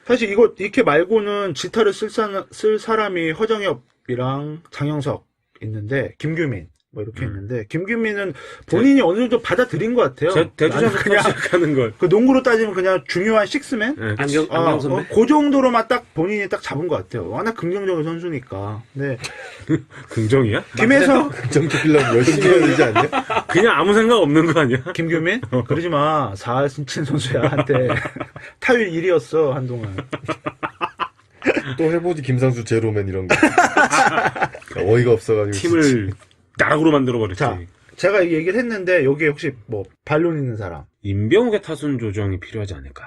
[SPEAKER 2] 사실 이거 이렇게 말고는 지타를 쓸 사람이 허정엽이랑 장영석 있는데 김규민 뭐 이렇게 있는데 김규민은 본인이 어느 정도 받아들인 것 같아요.
[SPEAKER 3] 대주자부터
[SPEAKER 2] 그냥
[SPEAKER 3] 시작하는 걸.
[SPEAKER 2] 그 농구로 따지면 그냥 중요한 식스맨?
[SPEAKER 3] 네,
[SPEAKER 5] 안경 선배?
[SPEAKER 2] 그 정도로만 딱 본인이 딱 잡은 것 같아요. 워낙 긍정적인 선수니까. 네.
[SPEAKER 3] 긍정이야?
[SPEAKER 2] 김혜성,
[SPEAKER 4] 긍정적이려면 열심히 해야 되지 않냐?
[SPEAKER 3] 그냥 아무 생각 없는 거 아니야?
[SPEAKER 2] 김규민? 그러지 마. 4친 선수야, 한테. 타율 1위였어, 한동안.
[SPEAKER 4] 또 해보지 김상수 제로맨 이런 거. 어이가 없어가지고.
[SPEAKER 3] 팀을 나락으로 만들어버렸지.
[SPEAKER 2] 자, 제가 얘기를 했는데, 여기에 혹시 뭐, 반론 있는 사람?
[SPEAKER 3] 임병욱의 타순 조정이 필요하지 않을까?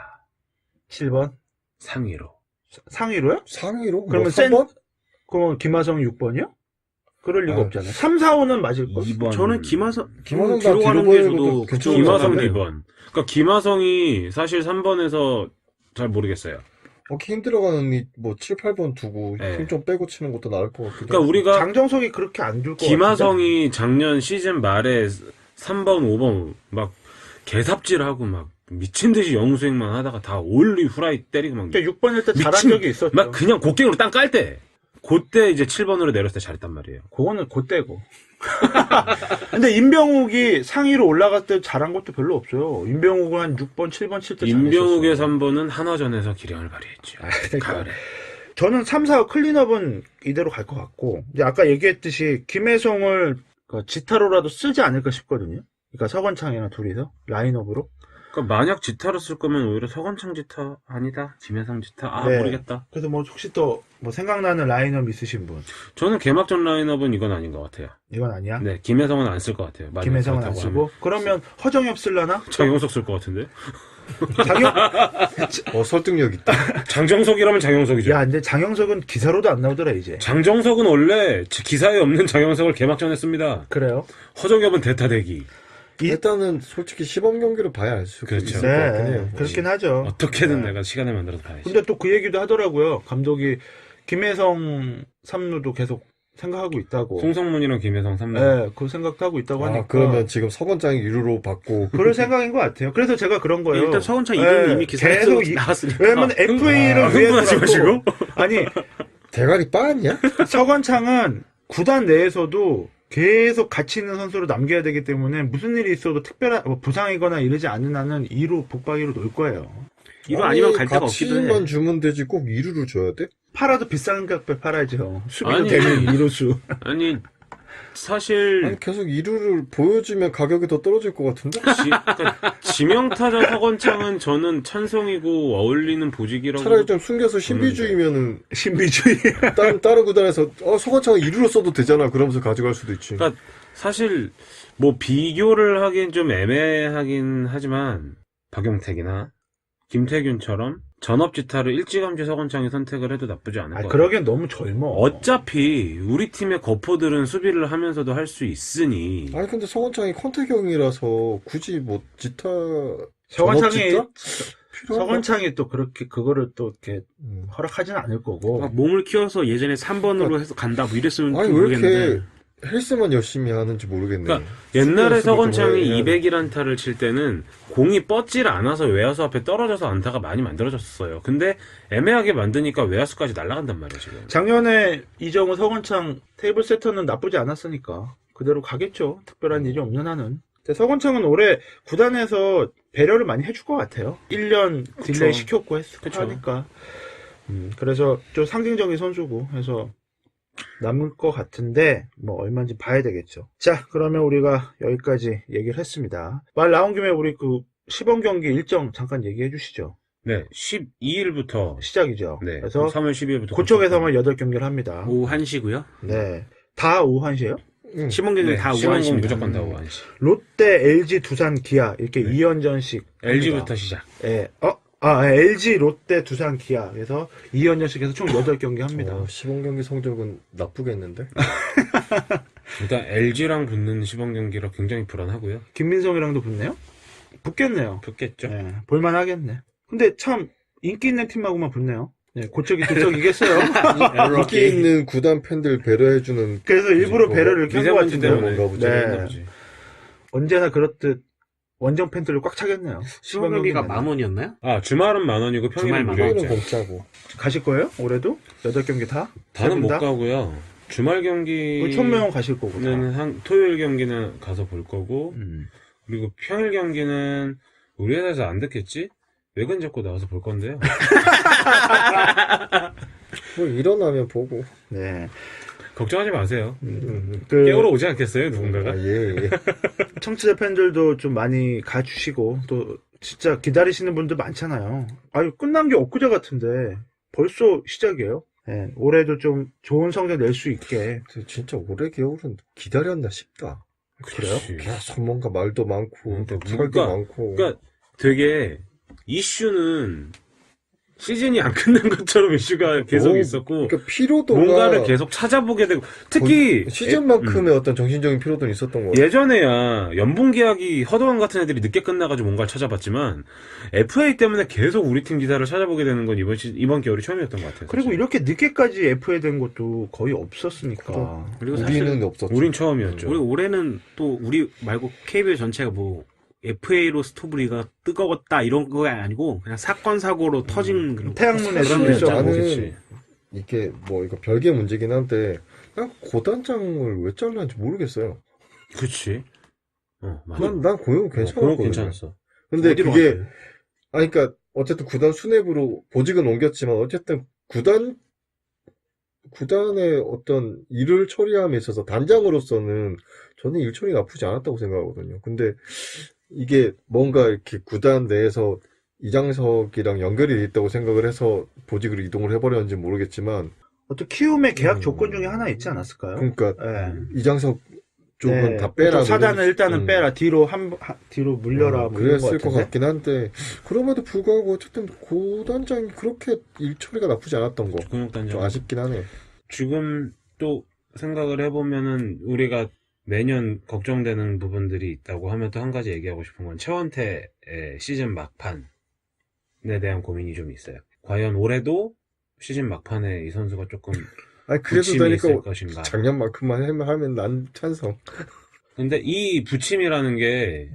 [SPEAKER 2] 7번?
[SPEAKER 3] 상위로.
[SPEAKER 2] 상위로요?
[SPEAKER 4] 상위로?
[SPEAKER 2] 그러면
[SPEAKER 4] 뭐 3번?
[SPEAKER 2] 그러면 김하성이 6번이요? 그럴 리가
[SPEAKER 4] 아,
[SPEAKER 2] 없잖아요. 3, 4, 5는 맞을걸?
[SPEAKER 3] 2번.
[SPEAKER 5] 저는 김하성
[SPEAKER 4] 김하성
[SPEAKER 5] 뒤로
[SPEAKER 4] 다
[SPEAKER 5] 가는
[SPEAKER 4] 뒤로
[SPEAKER 5] 게
[SPEAKER 4] 보내는
[SPEAKER 5] 저도
[SPEAKER 4] 것도 괜찮은
[SPEAKER 5] 그쪽으로
[SPEAKER 3] 김하성
[SPEAKER 4] 것 같은데?
[SPEAKER 3] 2번. 그러니까 김하성이 사실 3번에서 잘 모르겠어요.
[SPEAKER 4] 힘들어가는 뭐 7, 8번 두고
[SPEAKER 3] 네.
[SPEAKER 4] 힘 좀 빼고 치는 것도 나을 것 같기도
[SPEAKER 3] 그러니까
[SPEAKER 4] 하고.
[SPEAKER 3] 우리가
[SPEAKER 2] 장정석이 그렇게 안 줄 것 같은데.
[SPEAKER 3] 김하성이 작년 시즌 말에 3번, 5번 막 개삽질하고 막 미친 듯이 영수행만 하다가 다 올리 후라이 때리고 막
[SPEAKER 2] 6번일 때 잘한
[SPEAKER 3] 미친-
[SPEAKER 2] 적이 있었죠.
[SPEAKER 3] 막 그냥 곡괭이로 땅 깔 때. 그때 이제 7번으로 내렸을 때 잘했단 말이에요.
[SPEAKER 2] 그거는 그때고. 근데 임병욱이 상위로 올라갈 때 잘한 것도 별로 없어요. 임병욱은 한 6번, 7번 칠 때
[SPEAKER 3] 임병욱의
[SPEAKER 2] 잘했었어요.
[SPEAKER 3] 3번은 한화전에서 기량을 발휘했죠.
[SPEAKER 2] 그러니까.
[SPEAKER 3] 가을에.
[SPEAKER 2] 저는 3, 4 클린업은 이대로 갈 것 같고, 이제 아까 얘기했듯이 김혜성을 지타로라도 쓰지 않을까 싶거든요. 그러니까 서건창이랑 둘이서 라인업으로.
[SPEAKER 3] 그러니까 만약 지타로 쓸 거면 오히려 서건창 지타 아니다. 김혜성 지타.
[SPEAKER 2] 네.
[SPEAKER 3] 모르겠다.
[SPEAKER 2] 그래서 뭐 혹시 또 뭐 생각나는 라인업 있으신 분?
[SPEAKER 3] 저는 개막전 라인업은 이건 아닌 것 같아요.
[SPEAKER 2] 이건 아니야?
[SPEAKER 3] 네, 김혜성은 안 쓸 것 같아요. 만약
[SPEAKER 2] 김혜성은 안
[SPEAKER 3] 그렇다고
[SPEAKER 2] 쓰고
[SPEAKER 3] 하면.
[SPEAKER 2] 그러면 허정엽 쓸라나?
[SPEAKER 3] 장영석 쓸 것 같은데.
[SPEAKER 4] 설득력 있다.
[SPEAKER 3] 장정석이라면 장영석이죠.
[SPEAKER 2] 야, 근데 장영석은 기사로도 안 나오더라 이제.
[SPEAKER 3] 장정석은 원래 기사에 없는 장영석을 개막전에 씁니다.
[SPEAKER 2] 그래요?
[SPEAKER 3] 허정엽은 대타대기.
[SPEAKER 4] 일단은 솔직히 시범 경기를 봐야 알 수
[SPEAKER 3] 그렇죠.
[SPEAKER 4] 있을 것 같긴
[SPEAKER 2] 네,
[SPEAKER 4] 해요.
[SPEAKER 2] 그렇긴 하죠.
[SPEAKER 3] 어떻게든
[SPEAKER 2] 네.
[SPEAKER 3] 내가 시간을 만들어서 봐야지.
[SPEAKER 2] 근데 또 그 얘기도 하더라고요. 감독이 김혜성 3루도 계속 생각하고 있다고.
[SPEAKER 3] 송성문이랑 김혜성 3루.
[SPEAKER 2] 네, 그 생각도 하고 있다고 하니까.
[SPEAKER 4] 그러면 지금 서건장이 유루로 받고
[SPEAKER 2] 그럴 생각인 것 같아요. 그래서 제가 그런 거예요.
[SPEAKER 5] 일단 서건창 이름은 이미 기사에서 나왔으니까.
[SPEAKER 2] 왜냐면 FA를
[SPEAKER 3] 흥분하지 마시고.
[SPEAKER 2] 아니,
[SPEAKER 4] 대가리 빠았냐?
[SPEAKER 2] 서건창은 구단 내에서도 계속 가치 있는 선수로 남겨야 되기 때문에 무슨 일이 있어도 특별한 뭐 부상이거나 이러지 않는 한은 2루 복박이로 놓을 거예요.
[SPEAKER 5] 이거 아니면 갈 데가 없기도 해.
[SPEAKER 4] 가치만 주면 되지 꼭 2루를 줘야 돼?
[SPEAKER 2] 팔아도 비싼 값에 팔아야죠. 수비도
[SPEAKER 3] 아니.
[SPEAKER 2] 되는 2루수.
[SPEAKER 3] 아니 사실
[SPEAKER 4] 아니 계속 2루를 보여주면 가격이 더 떨어질 것 같은데?
[SPEAKER 3] 그러니까 지명타자 서건창은 저는 찬성이고 어울리는 보직이라고.
[SPEAKER 4] 차라리 좀 숨겨서 신비주의면은
[SPEAKER 2] 신비주의.
[SPEAKER 4] 다른 구단에서 서건창은 2루로 써도 되잖아 그러면서 가져갈 수도 있지.
[SPEAKER 3] 그러니까 사실 뭐 비교를 하긴 좀 애매하긴 하지만 박용택이나 김태균처럼 전업지타를 일찌감치 서건창이 선택을 해도 나쁘지 않을 것 같아요.
[SPEAKER 2] 그러기엔 너무 젊어.
[SPEAKER 3] 어차피 우리 팀의 거포들은 수비를 하면서도 할 수 있으니.
[SPEAKER 4] 아니 근데 서건창이 컨택형이라서 굳이 뭐 지타
[SPEAKER 2] 서건창이
[SPEAKER 4] 전업
[SPEAKER 2] 서건창이 또 그렇게 그거를 또 이렇게 허락하지는 않을 거고.
[SPEAKER 5] 막 몸을 키워서 예전에 3번으로 해서 간다 뭐 이랬으면
[SPEAKER 4] 아니
[SPEAKER 5] 좀
[SPEAKER 4] 왜
[SPEAKER 5] 모르겠는데.
[SPEAKER 4] 이렇게 헬스만 열심히 하는지 모르겠네.
[SPEAKER 3] 그러니까 옛날에 서건창이
[SPEAKER 4] 해야 돼.
[SPEAKER 3] 200일 안타를 칠 때는 공이 뻗질 않아서 외야수 앞에 떨어져서 안타가 많이 만들어졌어요. 근데 애매하게 만드니까 외야수까지 날아간단 말이에요, 지금.
[SPEAKER 2] 작년에 이정우 서건창 테이블 세터는 나쁘지 않았으니까 그대로 가겠죠. 특별한 일이 없는 한은. 근데 서건창은 올해 구단에서 배려를 많이 해줄 것 같아요. 1년 딜레이 시켰고 하니까. 그래서 좀 상징적인 선수고 해서 남을 것 같은데 뭐 얼마인지 봐야 되겠죠. 자, 그러면 우리가 여기까지 얘기를 했습니다. 말 나온 김에 우리 그 시범 경기 일정 잠깐 얘기해 주시죠.
[SPEAKER 3] 네, 12일부터
[SPEAKER 2] 시작이죠.
[SPEAKER 3] 네,
[SPEAKER 2] 그래서
[SPEAKER 3] 3월 12일부터
[SPEAKER 2] 그쪽에서만 8경기를 합니다.
[SPEAKER 5] 오후 1시고요.
[SPEAKER 2] 네. 다 오후 1시에요?
[SPEAKER 5] 시범 경기 다 오후
[SPEAKER 3] 시범
[SPEAKER 5] 1시입니다.
[SPEAKER 3] 무조건 다 오후 1시.
[SPEAKER 2] 롯데, LG, 두산, 기아 이렇게 2연전씩
[SPEAKER 3] LG부터 시작.
[SPEAKER 2] 예. LG, 롯데, 두산, 기아 그래서 2연전씩 해서 총 8경기 합니다.
[SPEAKER 4] 시범 경기 성적은 나쁘겠는데?
[SPEAKER 3] 일단 LG랑 붙는 시범 경기라 굉장히 불안하고요.
[SPEAKER 2] 김민성이랑도 붙네요? 붙겠네요.
[SPEAKER 3] 붙겠죠.
[SPEAKER 2] 네, 볼만하겠네. 근데 참 인기 있는 팀하고만 붙네요. 네, 고척이 들썩이겠어요.
[SPEAKER 4] 인기 있는 구단 팬들 배려해주는
[SPEAKER 2] 그래서 일부러 배려를 이렇게 한 것
[SPEAKER 3] 미세먼지
[SPEAKER 2] 같은데요.
[SPEAKER 3] 때문에
[SPEAKER 4] 뭔가 보지.
[SPEAKER 2] 네.
[SPEAKER 3] 보지.
[SPEAKER 2] 언제나 그렇듯 원정 팬들을 꽉 차겠네요.
[SPEAKER 5] 시범 경기가 10,000원이었나요?
[SPEAKER 3] 아, 주말은 10,000원이고
[SPEAKER 5] 주말
[SPEAKER 3] 평일은
[SPEAKER 5] 10,000원.
[SPEAKER 4] 평일은
[SPEAKER 3] 무료였죠.
[SPEAKER 4] 공짜고.
[SPEAKER 2] 가실 거예요? 올해도? 8경기 다?
[SPEAKER 3] 다는 못
[SPEAKER 2] 다?
[SPEAKER 3] 가고요. 주말 경기는
[SPEAKER 2] 천명은 가실 거고. 다.
[SPEAKER 3] 토요일 경기는 가서 볼 거고,
[SPEAKER 2] 음.
[SPEAKER 3] 그리고 평일 경기는 우리 회사에서 안 듣겠지? 외근 잡고 나와서 볼 건데요.
[SPEAKER 4] 뭐 일어나면 보고.
[SPEAKER 2] 네.
[SPEAKER 3] 걱정하지 마세요.
[SPEAKER 2] 그
[SPEAKER 3] 깨우러 오지 않겠어요, 누군가가?
[SPEAKER 4] 예.
[SPEAKER 2] 청취자 팬들도 좀 많이 가주시고 또 진짜 기다리시는 분들 많잖아요. 아유 끝난 게 엊그제 같은데 벌써 시작이에요. 네, 올해도 좀 좋은 성적 낼 수 있게.
[SPEAKER 4] 진짜 올해 겨울은 기다렸나 싶다.
[SPEAKER 2] 그래요?
[SPEAKER 4] 계속 뭔가 말도 많고,
[SPEAKER 3] 또
[SPEAKER 4] 살도
[SPEAKER 3] 뭔가-
[SPEAKER 4] 많고.
[SPEAKER 3] 그러니까 되게 이슈는 시즌이 안 끝난 것처럼 이슈가 계속 있었고
[SPEAKER 4] 그러니까 피로도가
[SPEAKER 3] 뭔가를 계속 찾아보게 되고 특히
[SPEAKER 4] 시즌만큼의 어떤 정신적인 피로도는 있었던 것 같아요.
[SPEAKER 3] 예전에야 연봉 계약이 허드왕 같은 애들이 늦게 끝나가지고 뭔가를 찾아봤지만 FA 때문에 계속 우리 팀 기사를 찾아보게 되는 건 이번 겨울이 처음이었던 것 같아요.
[SPEAKER 2] 그리고
[SPEAKER 3] 사실.
[SPEAKER 2] 이렇게 늦게까지 FA 된 것도 거의 없었으니까.
[SPEAKER 5] 그리고 사실
[SPEAKER 4] 우리는 없었죠.
[SPEAKER 3] 우린 처음이었죠.
[SPEAKER 5] 우리 올해는 또 우리 말고 KBO 전체가 뭐 FA로 스토브리가 뜨거웠다 이런 거 아니고 그냥 사건 사고로 터진 그런
[SPEAKER 2] 태양문에
[SPEAKER 4] 사실
[SPEAKER 2] 있었죠.
[SPEAKER 4] 나는 이게 뭐 이거 별개 문제긴 한데 난 고단장을 왜 잘랐는지 모르겠어요.
[SPEAKER 3] 그치. 맞아.
[SPEAKER 4] 난 고용 괜찮았거든요.
[SPEAKER 3] 괜찮았어.
[SPEAKER 4] 근데 그게 그러니까 어쨌든 구단 수뇌부로 보직은 옮겼지만 어쨌든 구단의 어떤 일을 처리함에 있어서 단장으로서는 저는 일 처리 나쁘지 않았다고 생각하거든요. 근데 이게 뭔가 이렇게 구단 내에서 이장석이랑 연결이 돼 있다고 생각을 해서 보직으로 이동을 해버렸는지 모르겠지만
[SPEAKER 2] 어떤 키움의 계약 조건 중에 하나 있지 않았을까요?
[SPEAKER 4] 그러니까
[SPEAKER 2] 네.
[SPEAKER 4] 이장석 쪽은 다 빼라.
[SPEAKER 2] 사단을 일단은 빼라. 뒤로 뒤로 물려라. 뭐
[SPEAKER 4] 그랬을 것 같긴 한데 그럼에도 불구하고 어쨌든 고단장이 그렇게 일 처리가 나쁘지 않았던 거. 좀 아쉽긴 하네.
[SPEAKER 3] 지금 또 생각을 해보면은 우리가 매년 걱정되는 부분들이 있다고 하면 또 한 가지 얘기하고 싶은 건 최원태의 시즌 막판에 대한 고민이 좀 있어요. 과연 올해도 시즌 막판에 이 선수가 조금
[SPEAKER 4] 그래도
[SPEAKER 3] 있을
[SPEAKER 4] 되니까
[SPEAKER 3] 것인가.
[SPEAKER 4] 작년만큼만 하면 난 찬성.
[SPEAKER 3] 근데 이 부침이라는 게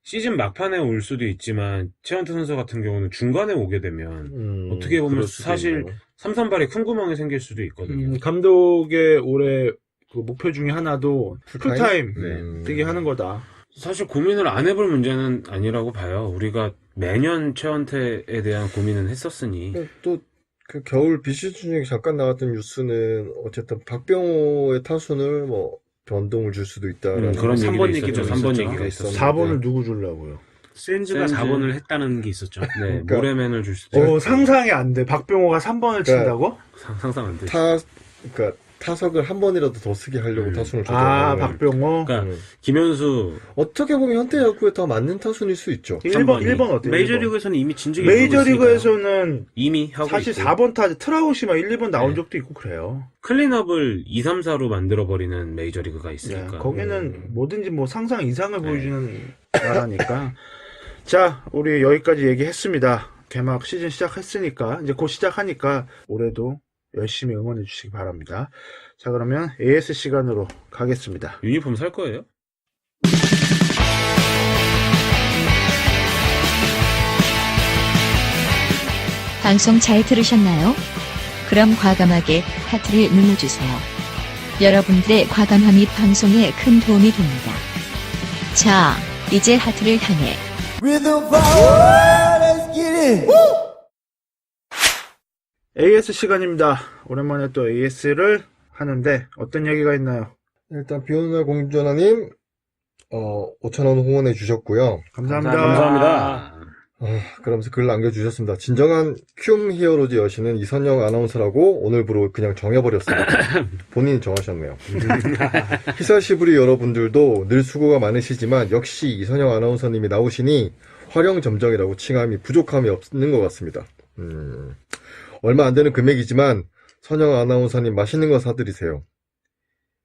[SPEAKER 3] 시즌 막판에 올 수도 있지만 최원태 선수 같은 경우는 중간에 오게 되면 어떻게 보면 사실 삼선발에 큰 구멍이 생길 수도 있거든요.
[SPEAKER 2] 감독의 올해 그 목표 중에 하나도 풀타임 되게 하는 거다.
[SPEAKER 3] 사실 고민을 안 해볼 문제는 아니라고 봐요. 우리가 매년 최원태에 대한 고민은 했었으니.
[SPEAKER 4] 또 그 겨울 비시즌 중에 잠깐 나왔던 뉴스는 어쨌든 박병호의 타순을 뭐 변동을 줄 수도 있다라는
[SPEAKER 3] 그런
[SPEAKER 5] 3번
[SPEAKER 3] 얘기도 있었죠. 3번 얘기가 있었어요.
[SPEAKER 2] 4번을 누구 주려고요?
[SPEAKER 5] 센즈가 4번을 했다는 게 있었죠.
[SPEAKER 3] 네,
[SPEAKER 4] 그러니까,
[SPEAKER 3] 모래맨을 줄 수도 있고.
[SPEAKER 2] 상상이 안 돼. 박병호가 3번을 친다고?
[SPEAKER 3] 상상 안 되지.
[SPEAKER 4] 그러니까 타석을 한 번이라도 더 쓰게 하려고 타순을 줬잖아요.
[SPEAKER 2] 아, 박병호?
[SPEAKER 3] 그러니까 김현수
[SPEAKER 4] 어떻게 보면 현대 야구에 더 맞는 타순일 수 있죠.
[SPEAKER 2] 1번 어때요?
[SPEAKER 5] 메이저리그에서는 이미 진 적이
[SPEAKER 2] 메이저리그에서는
[SPEAKER 3] 이미 하고
[SPEAKER 2] 사실
[SPEAKER 3] 있고.
[SPEAKER 2] 4번 타자 트라우시만 1, 2번 나온 적도 있고 그래요.
[SPEAKER 3] 클린업을 2, 3, 4로 만들어버리는 메이저리그가 있으니까.
[SPEAKER 2] 거기는 뭐든지 뭐 상상 이상을 보여주는 나라니까. 자, 우리 여기까지 얘기했습니다. 개막 시즌 시작했으니까 이제 곧 시작하니까 올해도 열심히 응원해 주시기 바랍니다. 자, 그러면 AS 시간으로 가겠습니다.
[SPEAKER 3] 유니폼 살 거예요?
[SPEAKER 1] 방송 잘 들으셨나요? 그럼 과감하게 하트를 눌러주세요. 여러분들의 과감함이 방송에 큰 도움이 됩니다. 자, 이제 하트를 향해
[SPEAKER 2] AS 시간입니다. 오랜만에 또 AS를 하는데 어떤 얘기가 있나요?
[SPEAKER 4] 일단 비오는 날 공주전화님 5,000원 후원해 주셨고요.
[SPEAKER 2] 감사합니다.
[SPEAKER 4] 그러면서 글 남겨주셨습니다. 진정한 큐움 히어로즈 여신은 이선영 아나운서라고 오늘부로 그냥 정해버렸습니다. 본인이 정하셨네요. 히사시부리 여러분들도 늘 수고가 많으시지만 역시 이선영 아나운서님이 나오시니 활용점정이라고 칭함이 부족함이 없는 것 같습니다. 얼마 안 되는 금액이지만 선영 아나운서님 맛있는 거 사드리세요.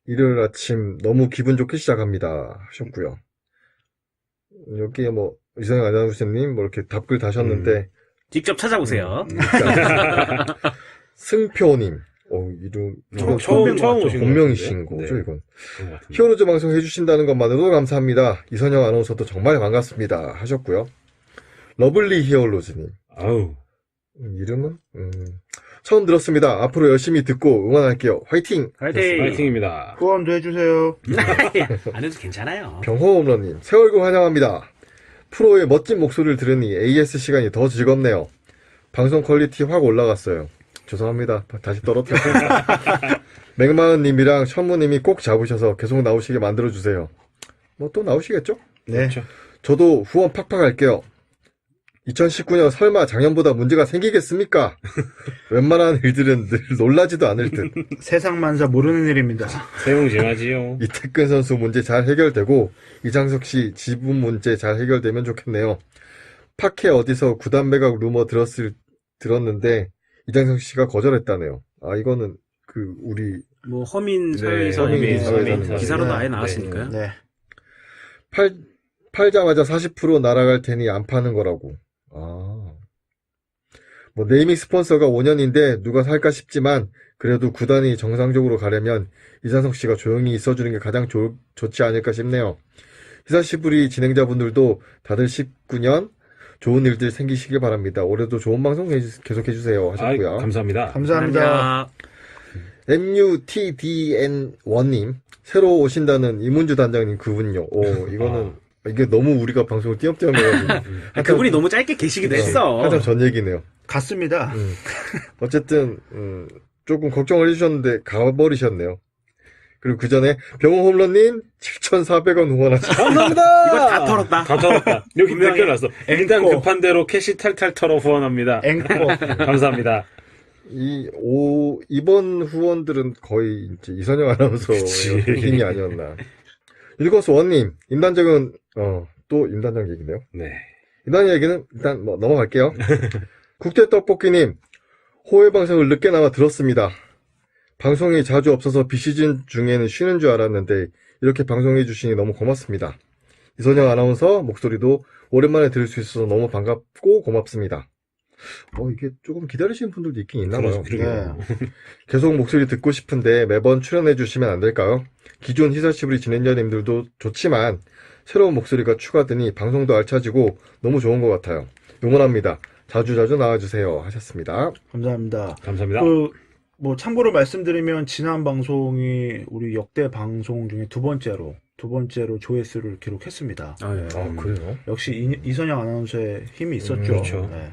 [SPEAKER 4] 일요일 아침 너무 기분 좋게 시작합니다 하셨고요. 여기에 뭐 이선영 아나운서님 뭐 이렇게 답글 다셨는데
[SPEAKER 5] 직접 찾아보세요.
[SPEAKER 4] 승표님 이름
[SPEAKER 3] 처음 오신
[SPEAKER 4] 본명이신 거죠 이건. 히어로즈 방송 해주신다는 것만으로도 감사합니다. 이선영 아나운서도 정말 반갑습니다 하셨고요. 러블리 히어로즈님
[SPEAKER 3] 아우
[SPEAKER 4] 이름은 처음 들었습니다. 앞으로 열심히 듣고 응원할게요. 화이팅!
[SPEAKER 3] 파이팅입니다.
[SPEAKER 2] 후원도 해주세요.
[SPEAKER 5] 안 해도 괜찮아요.
[SPEAKER 4] 병호홈런님 새월급 환영합니다. 프로의 멋진 목소리를 들으니 AS 시간이 더 즐겁네요. 방송 퀄리티 확 올라갔어요. 죄송합니다. 다시 떨어뜨렸어요. 맥마은님이랑 천무님이 꼭 잡으셔서 계속 나오시게 만들어주세요. 뭐 또 나오시겠죠?
[SPEAKER 2] 네.
[SPEAKER 3] 그렇죠.
[SPEAKER 4] 저도 후원 팍팍 할게요. 2019년 설마 작년보다 문제가 생기겠습니까? 웬만한 일들은 늘 놀라지도 않을 듯.
[SPEAKER 2] 세상 만사 모르는 일입니다.
[SPEAKER 3] 세웅지마지요.
[SPEAKER 4] 이태근 선수 문제 잘 해결되고 이장석 씨 지분 문제 잘 해결되면 좋겠네요. 파케 어디서 구단 매각 루머 들었을 들었는데 이장성 씨가 거절했다네요. 아, 이거는 우리
[SPEAKER 5] 뭐 허민
[SPEAKER 3] 네,
[SPEAKER 5] 사회에서
[SPEAKER 4] 허민
[SPEAKER 5] 이미
[SPEAKER 4] 사회에서는
[SPEAKER 5] 기사로도
[SPEAKER 6] 네.
[SPEAKER 5] 아예 나왔으니까요.
[SPEAKER 6] 네.
[SPEAKER 4] 팔자마자 40% 날아갈 테니 안 파는 거라고. 아. 뭐 네이밍 스폰서가 5년인데 누가 살까 싶지만 그래도 구단이 정상적으로 가려면 이장석 씨가 조용히 있어주는 게 가장 좋지 않을까 싶네요. 히사시부리 진행자분들도 다들 19년 좋은 일들 생기시길 바랍니다. 올해도 좋은 방송 계속 해주세요 하셨고요.
[SPEAKER 3] 감사합니다.
[SPEAKER 6] 감사합니다.
[SPEAKER 4] MUTDN1님 새로 오신다는 이문주 단장님 그분요. 이거는 이게 너무 우리가 방송을 띄엄띄엄 해가지고
[SPEAKER 5] 그분이 너무 짧게 계시기도 했어.
[SPEAKER 4] 한참 전 얘기네요.
[SPEAKER 6] 갔습니다.
[SPEAKER 4] 어쨌든 조금 걱정을 해주셨는데 가버리셨네요. 그리고 그 전에 병호 홈런님 7,400원 후원하셨습니다.
[SPEAKER 3] 감사합니다.
[SPEAKER 5] 이거 다 털었다.
[SPEAKER 3] 다 털었다. 여기
[SPEAKER 6] 분명히
[SPEAKER 3] 댓글 났어. 일단
[SPEAKER 6] 앵커.
[SPEAKER 3] 급한 대로 캐시 탈탈 털어 후원합니다.
[SPEAKER 6] 앵커.
[SPEAKER 3] 감사합니다.
[SPEAKER 4] 이번 후원들은 거의 이제 이선영 아나운서의 힘이 아니었나. 일거스 원님, 임단장은, 또 임단장 얘기네요.
[SPEAKER 3] 네.
[SPEAKER 4] 임단장 얘기는 일단 넘어갈게요. 국제떡볶이님, 호외 방송을 늦게나마 들었습니다. 방송이 자주 없어서 비시즌 중에는 쉬는 줄 알았는데, 이렇게 방송해 주시니 너무 고맙습니다. 이선영 아나운서 목소리도 오랜만에 들을 수 있어서 너무 반갑고 고맙습니다. 이게 조금 기다리시는 분들도 있긴 있나 봐요.
[SPEAKER 6] 네.
[SPEAKER 4] 계속 목소리 듣고 싶은데 매번 출연해 주시면 안 될까요? 기존 히사시부리 진행자님들도 좋지만 새로운 목소리가 추가되니 방송도 알차지고 너무 좋은 것 같아요. 응원합니다. 자주자주 나와주세요 하셨습니다.
[SPEAKER 6] 감사합니다.
[SPEAKER 3] 감사합니다.
[SPEAKER 6] 뭐 참고로 말씀드리면 지난 방송이 우리 역대 방송 중에 두 번째로 조회수를 기록했습니다.
[SPEAKER 4] 그래요?
[SPEAKER 6] 역시 이선영 아나운서의 힘이 있었죠.
[SPEAKER 3] 그렇죠.
[SPEAKER 6] 네.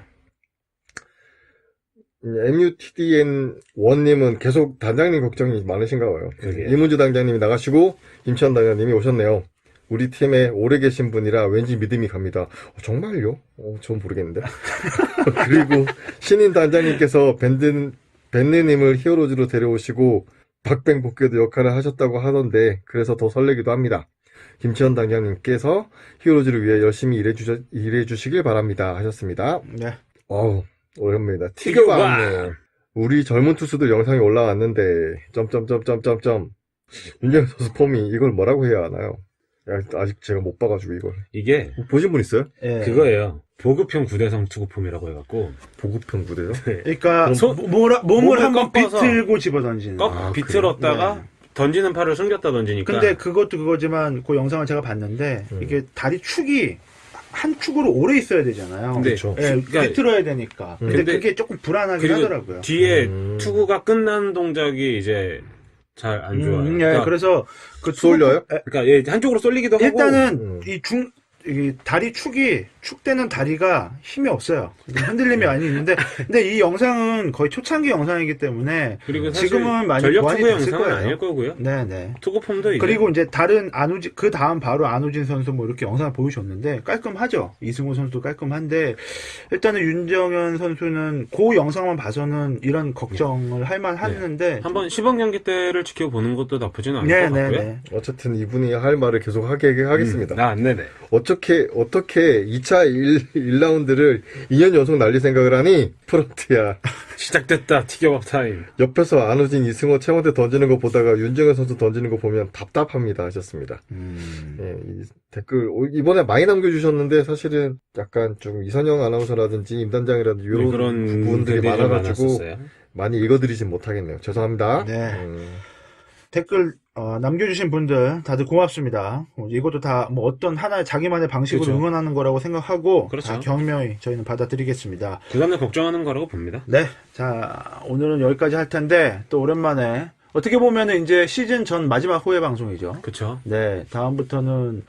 [SPEAKER 4] MUTDN1님은 계속 단장님 걱정이 많으신가 봐요.
[SPEAKER 3] 그러게요.
[SPEAKER 4] 이문주 단장님이 나가시고 김치환 단장님이 오셨네요. 우리 팀에 오래 계신 분이라 왠지 믿음이 갑니다. 정말요? 전 모르겠는데. 그리고 신인 단장님께서 밴드님을 히어로즈로 데려오시고 박뱅복귀도 역할을 하셨다고 하던데 그래서 더 설레기도 합니다. 김치환 단장님께서 히어로즈를 위해 열심히 일해주시길 바랍니다 하셨습니다.
[SPEAKER 6] 네.
[SPEAKER 4] 오랜만이다. 티교가 왔네요. 우리 젊은 투수들 영상이 올라왔는데 윤정현 선수 폼이 이걸 뭐라고 해야 하나요? 아직 제가 못 봐가지고 이걸.
[SPEAKER 3] 이게
[SPEAKER 4] 보신 분 있어요?
[SPEAKER 6] 예.
[SPEAKER 3] 그거예요. 보급형 구대성 투구폼이라고 해갖고.
[SPEAKER 4] 보급형 구대요?
[SPEAKER 6] 그러니까 몸을
[SPEAKER 3] 몸을
[SPEAKER 6] 한번
[SPEAKER 3] 꺾어서
[SPEAKER 6] 비틀고 집어 던지는.
[SPEAKER 3] 비틀었다가
[SPEAKER 6] 네.
[SPEAKER 3] 던지는 팔을 숨겼다 던지니까.
[SPEAKER 6] 근데 그것도 그거지만 그 영상을 제가 봤는데 이게 다리 축이 한 축으로 오래 있어야 되잖아요.
[SPEAKER 3] 근데
[SPEAKER 4] 그렇죠.
[SPEAKER 6] 예,
[SPEAKER 3] 그러니까
[SPEAKER 6] 비틀어야 되니까. 근데 그게 조금 불안하긴
[SPEAKER 3] 그리고
[SPEAKER 6] 하더라고요.
[SPEAKER 3] 뒤에 투구가 끝난 동작이 이제 잘 안 좋아요. 그러니까,
[SPEAKER 6] 그래서
[SPEAKER 4] 쏠려요?
[SPEAKER 3] 그러니까 한쪽으로 쏠리기도 하고.
[SPEAKER 6] 일단은 이 다리 축되는 다리가 힘이 없어요. 흔들림이 많이 있는데, 근데 이 영상은 거의 초창기 영상이기 때문에
[SPEAKER 3] 그리고 사실
[SPEAKER 6] 지금은 많이
[SPEAKER 3] 전력
[SPEAKER 6] 보완이
[SPEAKER 3] 투구
[SPEAKER 6] 됐을
[SPEAKER 3] 영상은
[SPEAKER 6] 거예요.
[SPEAKER 3] 아닐 거고요.
[SPEAKER 6] 네네.
[SPEAKER 3] 투구폼도 이제.
[SPEAKER 6] 그리고 이제 다른 그 다음 바로 안우진 선수 뭐 이렇게 영상을 보여줬는데 깔끔하죠. 이승우 선수도 깔끔한데 일단은 윤정현 선수는 그 영상만 봐서는 이런 걱정을 할 만했는데
[SPEAKER 3] 한번 시범 경기 때를 지켜보는 것도 나쁘지는 않을 것 같고요.
[SPEAKER 4] 어쨌든 이분이 할 말을 계속 하겠습니다.
[SPEAKER 3] 네네.
[SPEAKER 4] 어떻게 2차 1라운드를 2년 연속 날릴 생각을 하니? 프런트야.
[SPEAKER 3] 시작됐다. 티격업 타임.
[SPEAKER 4] 옆에서 안우진, 이승호, 최원태 던지는 거 보다가 윤정현 선수 던지는 거 보면 답답합니다 하셨습니다. 이 댓글 이번에 많이 남겨주셨는데 사실은 약간 좀 이선영 아나운서라든지 임단장이라든지 이런
[SPEAKER 3] 그런
[SPEAKER 4] 부분들이 많아가지고
[SPEAKER 3] 많았었어요.
[SPEAKER 4] 많이 읽어드리진 못하겠네요. 죄송합니다.
[SPEAKER 6] 네. 댓글 남겨주신 분들 다들 고맙습니다. 이것도 다 뭐 어떤 하나의 자기만의 방식으로
[SPEAKER 3] 그렇죠.
[SPEAKER 6] 응원하는 거라고 생각하고
[SPEAKER 3] 그렇죠.
[SPEAKER 6] 다 경명히 저희는 받아들이겠습니다.
[SPEAKER 3] 구단을 걱정하는 거라고 봅니다.
[SPEAKER 6] 네, 자 오늘은 여기까지 할 텐데 또 오랜만에 어떻게 보면은 이제 시즌 전 마지막 호외 방송이죠.
[SPEAKER 3] 그렇죠.
[SPEAKER 6] 네, 다음부터는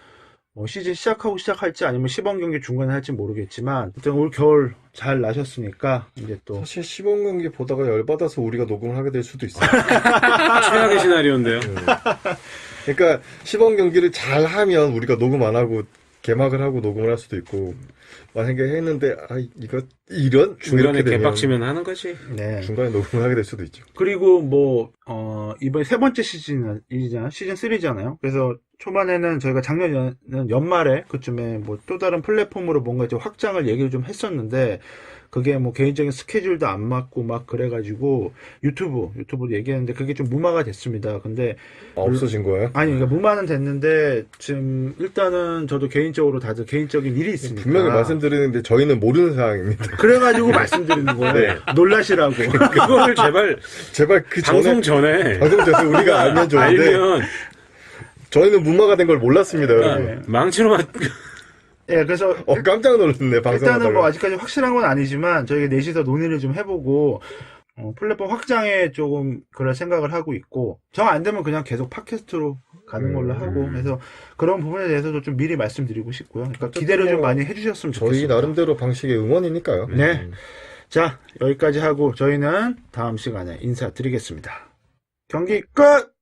[SPEAKER 6] 뭐 시즌 시작할지 아니면 시범 경기 중간에 할지 모르겠지만 일단 올 겨울 잘 나셨으니까 이제 또
[SPEAKER 4] 사실 시범 경기 보다가 열받아서 우리가 녹음을 하게 될 수도 있어요.
[SPEAKER 3] 최악의 시나리오인데요.
[SPEAKER 4] 그러니까 시범 경기를 잘 하면 우리가 녹음 안 하고 개막을 하고 녹음을 할 수도 있고 만약에 했는데 이거 이런
[SPEAKER 3] 중간에
[SPEAKER 4] 이렇게 되면
[SPEAKER 3] 개빡치면 하는 거지.
[SPEAKER 6] 네.
[SPEAKER 4] 중간에 녹음을 하게 될 수도 있죠.
[SPEAKER 6] 그리고 뭐 이번에 세 번째 시즌 3잖아요. 그래서 초반에는 저희가 작년 연말에 그쯤에 뭐 또 다른 플랫폼으로 뭔가 좀 확장을 얘기를 좀 했었는데
[SPEAKER 2] 그게 뭐 개인적인 스케줄도 안 맞고 막 그래가지고 유튜브로 얘기했는데 그게 좀 무마가 됐습니다. 근데
[SPEAKER 4] 없어진 거예요?
[SPEAKER 2] 아니, 그러니까 무마는 됐는데 지금 일단은 저도 개인적으로 다들 개인적인 일이 있으니까
[SPEAKER 4] 분명히 말씀드리는데 저희는 모르는 상황입니다.
[SPEAKER 2] 그래가지고 말씀드리는 거예요.
[SPEAKER 4] 네.
[SPEAKER 2] 놀라시라고.
[SPEAKER 3] 그거를 제발
[SPEAKER 4] 그
[SPEAKER 3] 방송 전에
[SPEAKER 4] 우리가 알면 좋은데
[SPEAKER 3] 알면
[SPEAKER 4] 저희는 무마가 된 걸 몰랐습니다. 여러분.
[SPEAKER 3] 망치로만
[SPEAKER 2] 예, 그래서
[SPEAKER 4] 깜짝 놀랐네. 방송하다가.
[SPEAKER 2] 일단은 뭐 아직까지 확실한 건 아니지만 저희가 넷이서 논의를 좀 해보고 플랫폼 확장에 조금 그럴 생각을 하고 있고 정 안 되면 그냥 계속 팟캐스트로 가는 걸로 하고 그래서 그런 부분에 대해서도 좀 미리 말씀드리고 싶고요. 그러니까 기대를 좀 많이 해주셨으면
[SPEAKER 4] 저희
[SPEAKER 2] 좋겠습니다.
[SPEAKER 4] 나름대로 방식의 응원이니까요.
[SPEAKER 2] 네. 자, 여기까지 하고 저희는 다음 시간에 인사드리겠습니다. 경기 끝!